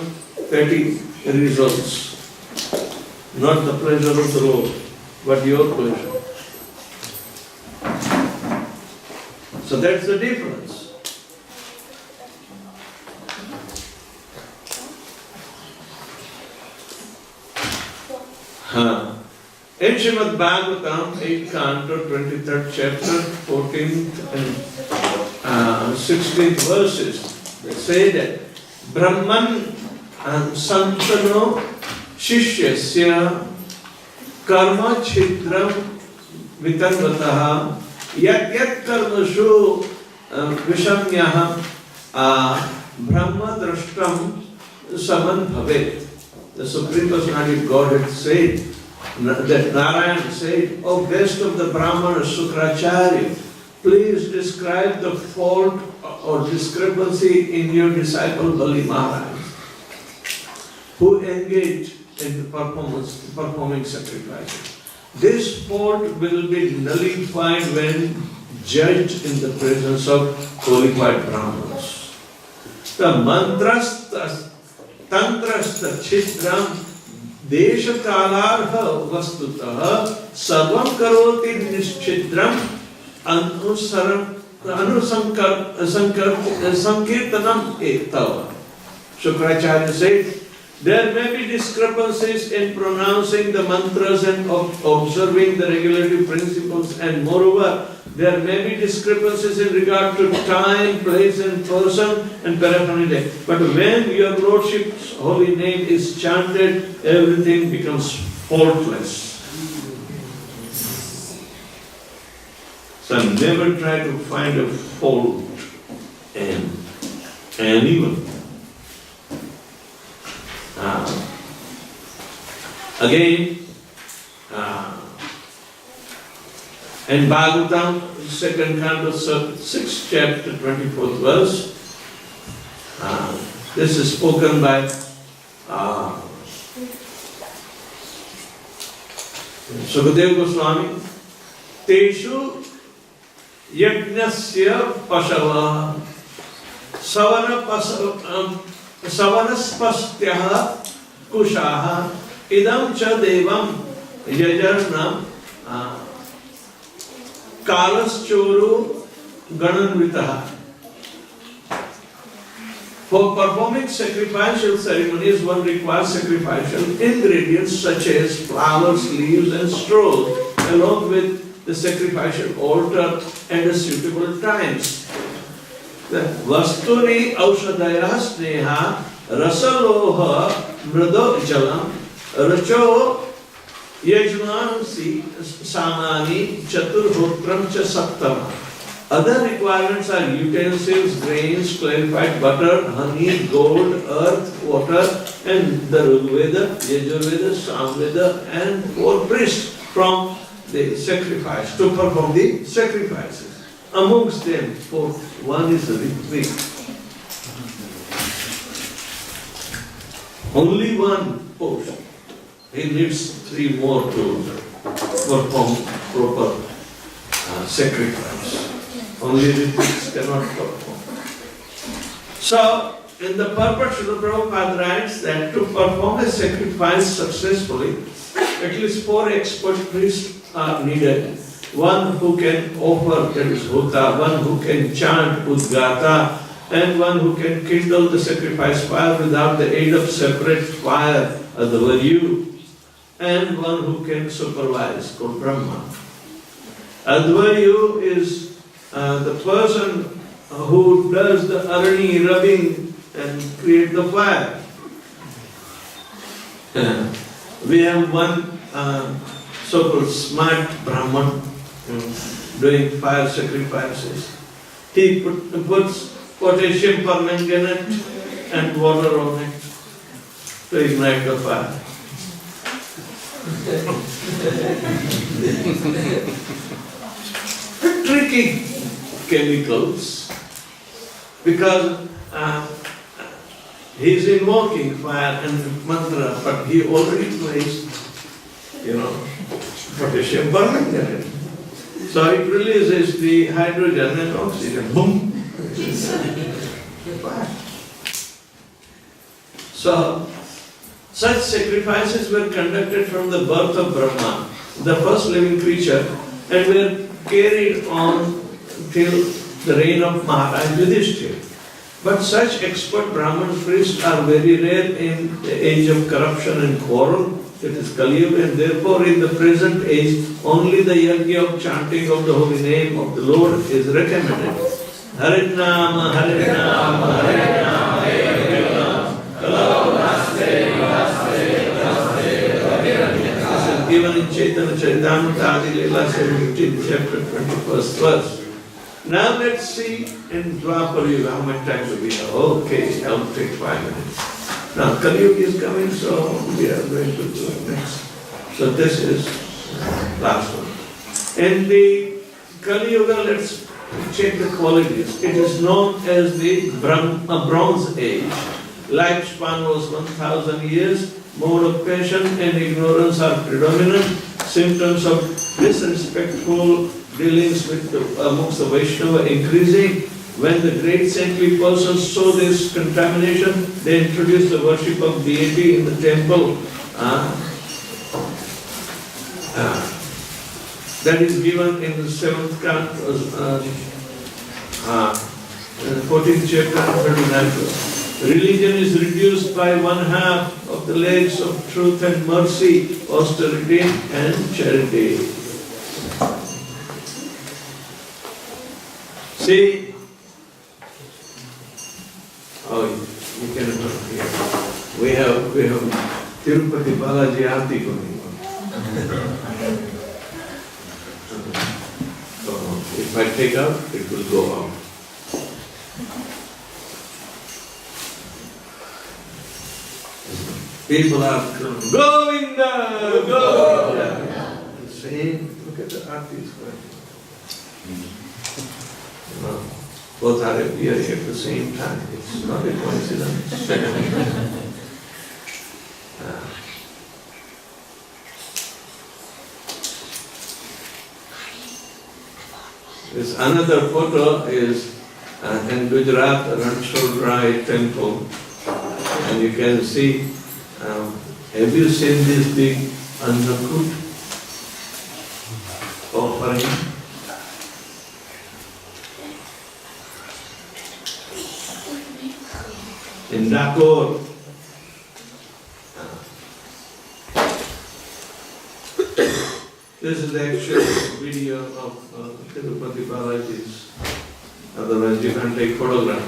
S1: petty results. Not the pleasure of the Lord, but your pleasure. So that's the difference. In Śrīmad Bhāgavatam, 8th canto, 23rd chapter, 14th and 16th verses, they say that Brahman and Santano Shishyasya Karma Chhidram Vitanvataha Yat Yat Karmashu Vishamyaha Brahma Drashtam Saman Bhavet. The Supreme Personality of Godhead said that Narayan said, "O best of the Brahmanas, Śrīmad, please describe the fault or discrepancy in your disciple Bali Maharaj, who engaged in the performing sacrifices. This fault will be nullified when judged in the presence of qualified Brahmanas. The mantras, tantras, chitram, desha kalarha vastutah, sarvam karoti nischidram, sankirtanam etava." Śrīmad said, there may be discrepancies in pronouncing the mantras and observing the regulative principles, and moreover, there may be discrepancies in regard to time, place and person and paraphernalia. But when your Lordship's holy name is chanted, everything becomes faultless. So never try to find a fault in anyone. Again, in Bhagavatam, 2nd canto, 6th chapter, 24th verse, this is spoken by Sukadeva Goswami. Teshu yajnasya pasava savanaspastyaha kushaha idam cha devam yajarnam kalaschoro gananvitaha. For performing sacrificial ceremonies, one requires sacrificial ingredients such as flowers, leaves and straws, along with the sacrificial altar and suitable times. Vastuni aushadaya sneha rasaloha mrado jalam racho yajmansi samani chaturhotram cha saptama. Other requirements are utensils, grains, clarified butter, honey, gold, earth, water, and the Rigveda, Yajurveda, Samveda, and 4 priests from the sacrifice to perform the sacrifices. Amongst them, one is Ritwik. Only one portion. He needs 3 more to perform proper sacrifice. Only Ritwiks cannot perform. So, in the purport, Srila Prabhupada writes that to perform a sacrifice successfully, at least 4 expert priests are needed. One who can offer, that is Hota, one who can chant Udgata, and one who can kindle the sacrifice fire without the aid of separate fire, the Varyu. and one who can supervise, called Brahma. Advayu is the person who does the arani rubbing and create the fire. We have one so-called smart Brahman doing fire sacrifices. He puts potassium permanganate and water on it to ignite the fire. Tricky chemicals, because he is invoking fire and mantra, but he already placed, potassium permanganate. So it releases the hydrogen and oxygen. Boom! Fire. So, such sacrifices were conducted from the birth of Brahma, the first living creature, and were carried on till the reign of Maharaj Yudhishthira. But such expert Brahman priests are very rare in the age of corruption and quarrel, it is Kali Yuga, and therefore in the present age only the yajna of chanting of the holy name of the Lord is recommended. Hare Nama, Hare Nama, Hare Nama, Hare Nama, Kalo Naste, Naste, Naste, given in Chaitanya Charitamrita Adi Leela 17th chapter 21st verse. Now let's see in Dwapara Yuga how much time do we have. Okay, I'll take 5 minutes. Now Kali Yuga is coming, so we are going to do it next. So this is last one. In the Kali Yuga, let's check the qualities. It is known as the Bronze Age. Lifespan was 1,000 years. Mode of passion and ignorance are predominant. Symptoms of disrespectful dealings with amongst the Vaishnava increasing. When the great saintly persons saw this contamination, they introduced the worship of deity in the temple. That is given in the 7th canto, 14th chapter, 39th verse. Religion is reduced by 1/2 of the legs of truth and mercy, austerity and charity. See, you can hear. We have Tirupati Balaji Aarti going on. So if I take out, it will go out. People are Govinda, Govinda. Same, look at the artists. Both are appearing at the same time. It's not a coincidence. This another photo is in Gujarat, Ranchhodrai temple, and you can see. Have you seen this big annakut offering? In Dakor. This is the actual video of Tirupati Balaji's. Otherwise you can take photograph.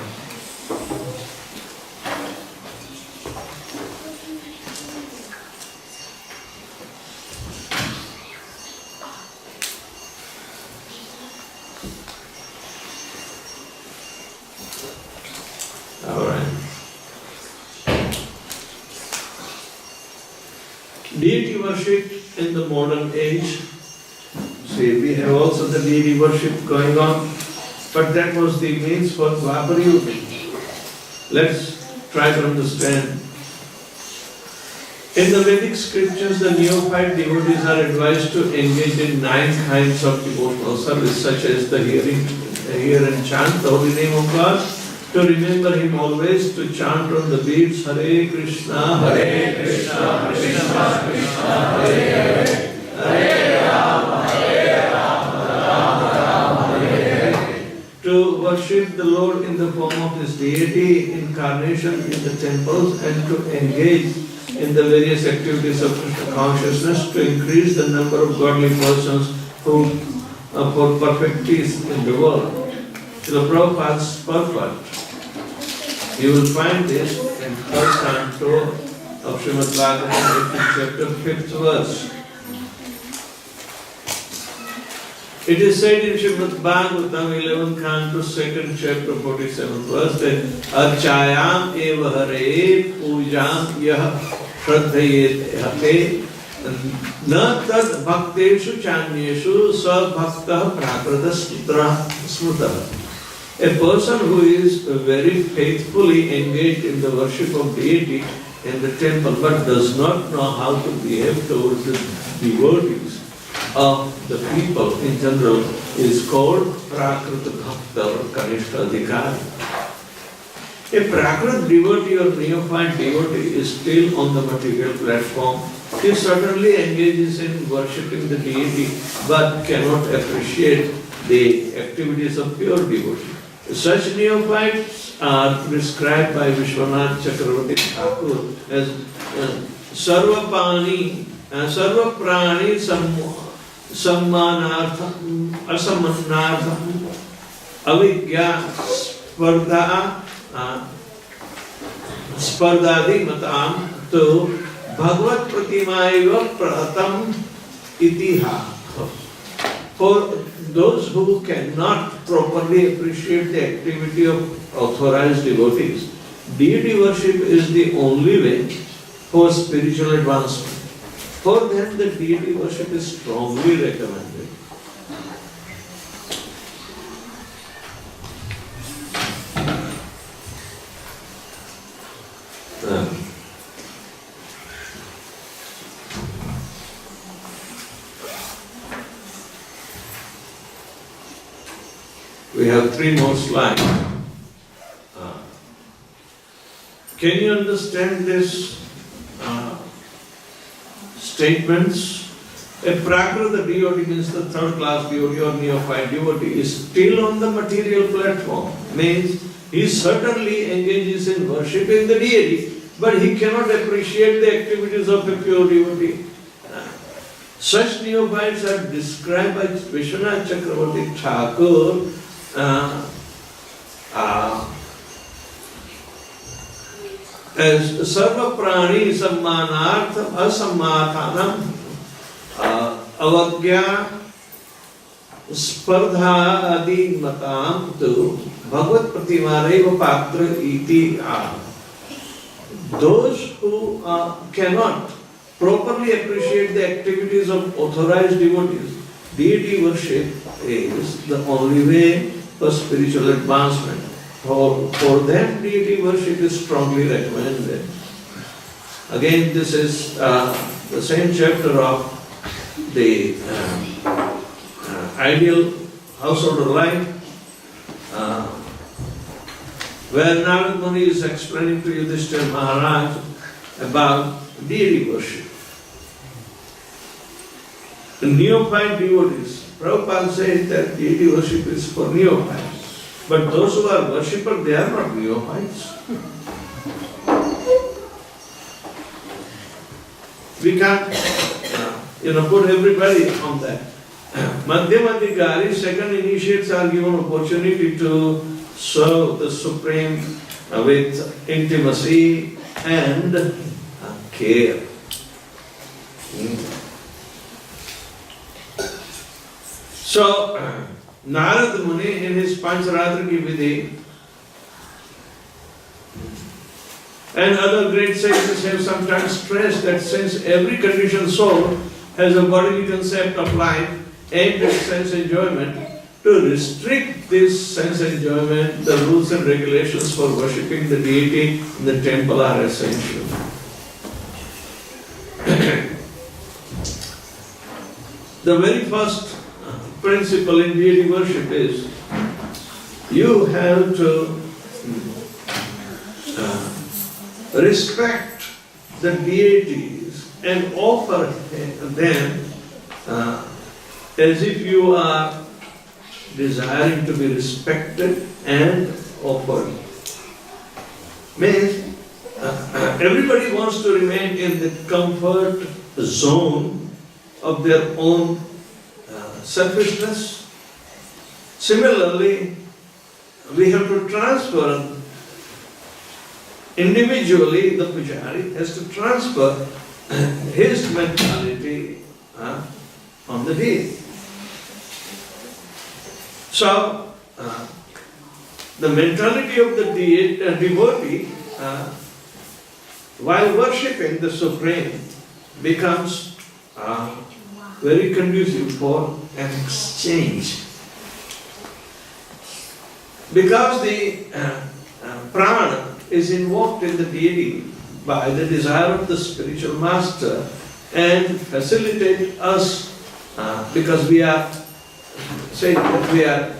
S1: Deity worship in the modern age. See, we have also the deity worship going on, but that was the means for Dwapara Yuga. Let's try to understand. In the Vedic scriptures, the neophyte devotees are advised to engage in 9 kinds of devotional service, such as the hear and chant the holy name of God, to remember Him always, to chant on the beads, Hare Krishna, Hare Krishna, Krishna Krishna, Hare Hare, Hare Rama, Rama Rama, Hare Hare, to worship the Lord in the form of His deity, incarnation in the temples, and to engage in the various activities of Krishna consciousness to increase the number of godly persons who for perfect peace in the world. Srila Prabhupada's purport. You will find this in first canto of Śrīmad Bhāgavatam, 18th chapter, 5th verse. It is said in Śrīmad Bhāgavatam, 11th canto, 2nd chapter, 47th verse, that Archayam eva Hare pujam yah shraddhayete na tad bhakteshu chanyeshu sa bhaktah prakrata smutah. A person who is very faithfully engaged in the worship of deity in the temple but does not know how to behave towards the devotees of the people in general is called Prakrita Bhakta or Kanishta Adhikari. A Prakrita devotee or neophyte devotee is still on the material platform. He certainly engages in worshipping the deity but cannot appreciate the activities of pure devotee. Such neophytes are described by Vishwanath Chakravarti Thakur as Sarva Prani Sammanartham Asammanartham Avigya Spardadi Matam to Bhagavad Pratimaiva Pratam Itiha. For those who cannot properly appreciate the activity of authorized devotees, deity worship is the only way for spiritual advancement. For them, the deity worship is strongly recommended. We have 3 more slides. Can you understand this statements? A Prakrita devotee means the third class devotee or neophyte devotee is still on the material platform. Means he certainly engages in worshipping the deity, but he cannot appreciate the activities of a pure devotee. Such neophytes are described by Vishwanath Chakravarti Thakur as Sarva Prani Sammanartham Asammathanam Avagya Spardha Adi Matam to Bhagavad Pratimareva Patra Iti. Those who cannot properly appreciate the activities of authorized devotees, deity worship is the only way for spiritual advancement. For them, deity worship is strongly recommended. Again, this is the same chapter of the ideal householder life, where Narad Muni is explaining to Yudhishthira Maharaj about deity worship. The neophyte devotees, Prabhupada says that deity worship is for neophytes. But those who are worshippers, they are not neophytes. We can't, put everybody on that. Madhyamadhikari, second initiates are given opportunity to serve the Supreme with intimacy and care. So, Narad Muni in his Pancharatri Vidhi and other great sages have sometimes stressed that since every conditioned soul has a bodily concept of life aimed at sense enjoyment, to restrict this sense enjoyment, the rules and regulations for worshipping the deity in the temple are essential. The very first principle in deity worship is you have to respect the deities and offer them as if you are desiring to be respected and offered. Means everybody wants to remain in the comfort zone of their own selfishness. Similarly, we have to transfer, individually the pujari has to transfer his mentality on the deity. So, the mentality of the devotee, while worshipping the Supreme, becomes very conducive for an exchange. Because the prana is invoked in the deity by the desire of the spiritual master and facilitate us because we are saying that we are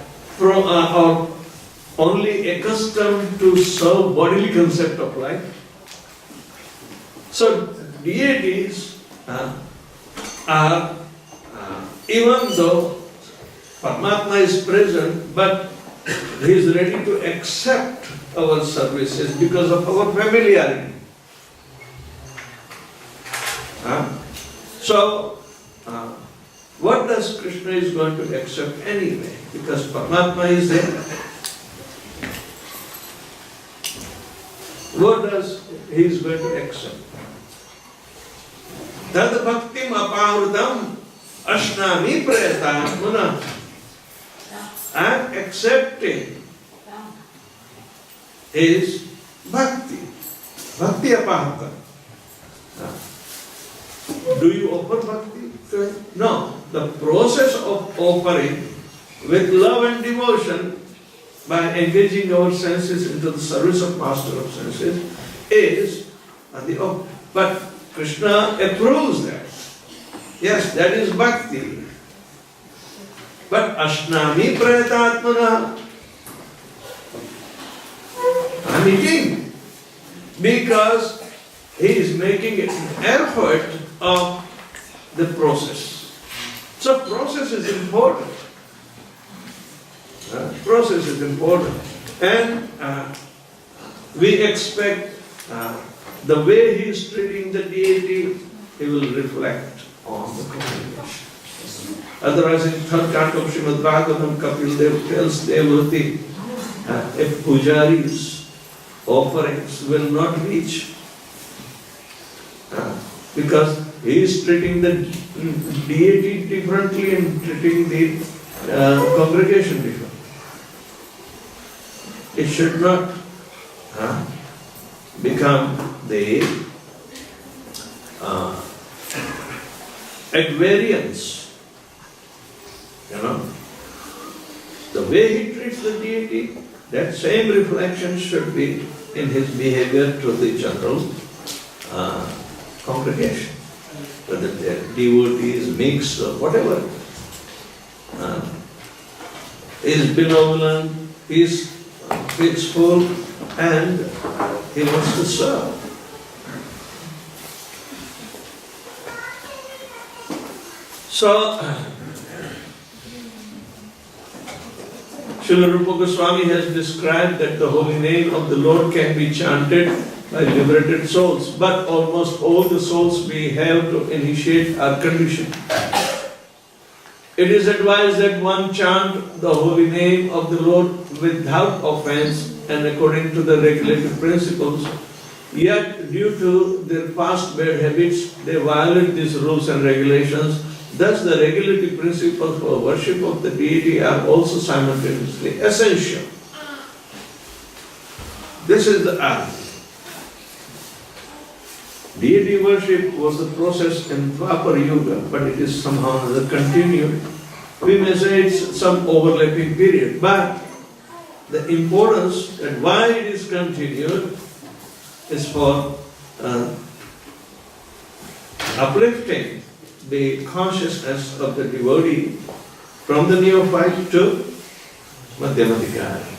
S1: only accustomed to serve bodily concept of life. So deities are, even though Paramatma is present, but he is ready to accept our services because of our familiarity. So, what does Krishna is going to accept anyway? Because Paramatma is there. What does he is going to accept? Tad bhaktim apavrutam ashnami prayatamuna. I am accepting his bhakti. Bhakti apahata. Do you offer bhakti? No. The process of offering with love and devotion by engaging our senses into the service of Master of Senses is the offering. But Krishna approves that. Yes, that is bhakti. But ashnami prayatatmana, I'm eating. Because he is making an effort of the process. So process is important. Process is important. And we expect the way he is treating the deity, he will reflect on the congregation. Otherwise, in third canto of Śrīmad Bhāgavatam, Kapil Dev tells Devati, if pujari's offerings will not reach, because he is treating the deity differently and treating the congregation differently. It should not become the at variance. The way he treats the deity, that same reflection should be in his behavior to the general congregation. Whether they are devotees, mixed or whatever. He is benevolent, he is peaceful, and he wants to serve. So, Srila Rupa Goswami has described that the holy name of the Lord can be chanted by liberated souls, but almost all the souls we have to initiate are conditioned. It is advised that one chant the holy name of the Lord without offense and according to the regulative principles, yet due to their past bad habits, they violate these rules and regulations. Thus, the regulative principles for worship of the deity are also simultaneously essential. This is the art. Deity worship was the process in Dwapar Yuga, but it is somehow continued. We may say it's some overlapping period, but the importance and why it is continued is for uplifting the consciousness of the devotee from the neophyte to Madhyamadikari.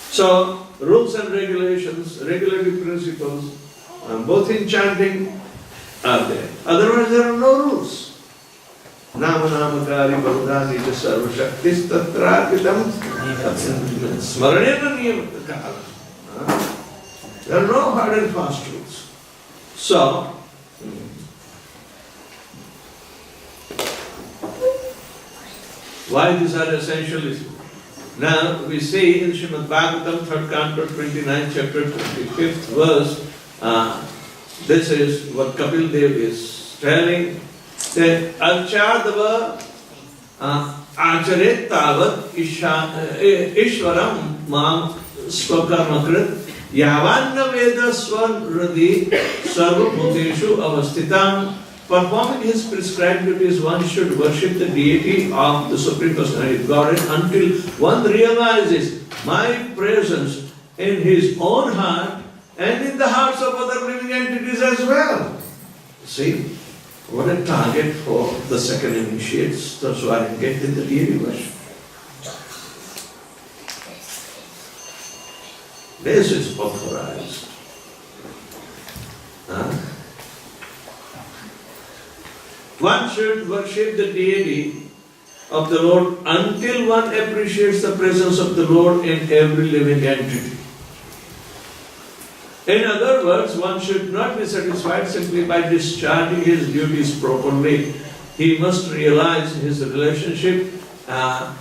S1: So, rules and regulations, regulative principles, both in chanting are there. Otherwise, there are no rules. Nama namakari bhavadani ja sarva shaktis tatrapitam smaranena niyamakala. There are no hard and fast rules. So, why these are essential issues? Now we see in Śrīmad Bhāgavatam, 3rd canto, 29th chapter, 25th verse, this is what Kapil Dev is telling, that Achādava Acharet Tavat Ishvaram Mam Swakarmakrit Yavanna Veda Swan Radi Sarva Bhuteshu Avastitam. Performing his prescribed duties, one should worship the deity of the Supreme Personality of Godhead until one realizes my presence in his own heart and in the hearts of other living entities as well. See, what a target for the second initiates, those who are engaged in the deity worship. This is authorized. One should worship the deity of the Lord until one appreciates the presence of the Lord in every living entity. In other words, one should not be satisfied simply by discharging his duties properly. He must realize his relationship and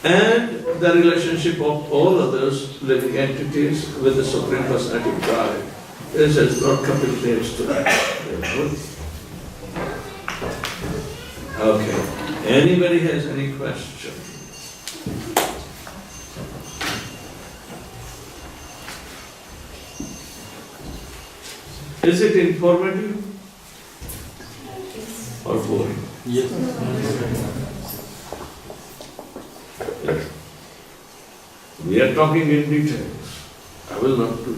S1: the relationship of all others living entities with the Supreme Personality of Godhead. This is not Kapil Dev's today. Okay. Anybody has any question? Is it informative or boring?
S3: Yes.
S1: Yes. We are talking in details. I will not do.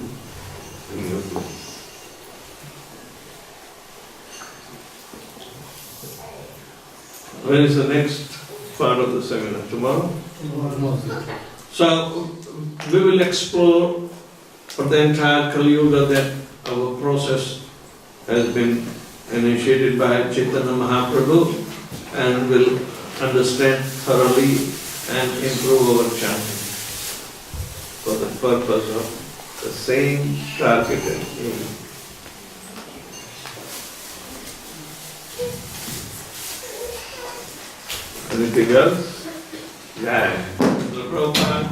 S1: When is the next part of the seminar? Tomorrow? So, we will explore for the entire Kali Yuga that our process has been initiated by Chaitanya Mahaprabhu, and will understand thoroughly and improve our chanting for the purpose of the same target and aim. Anything else? Yeah. Prabhupada.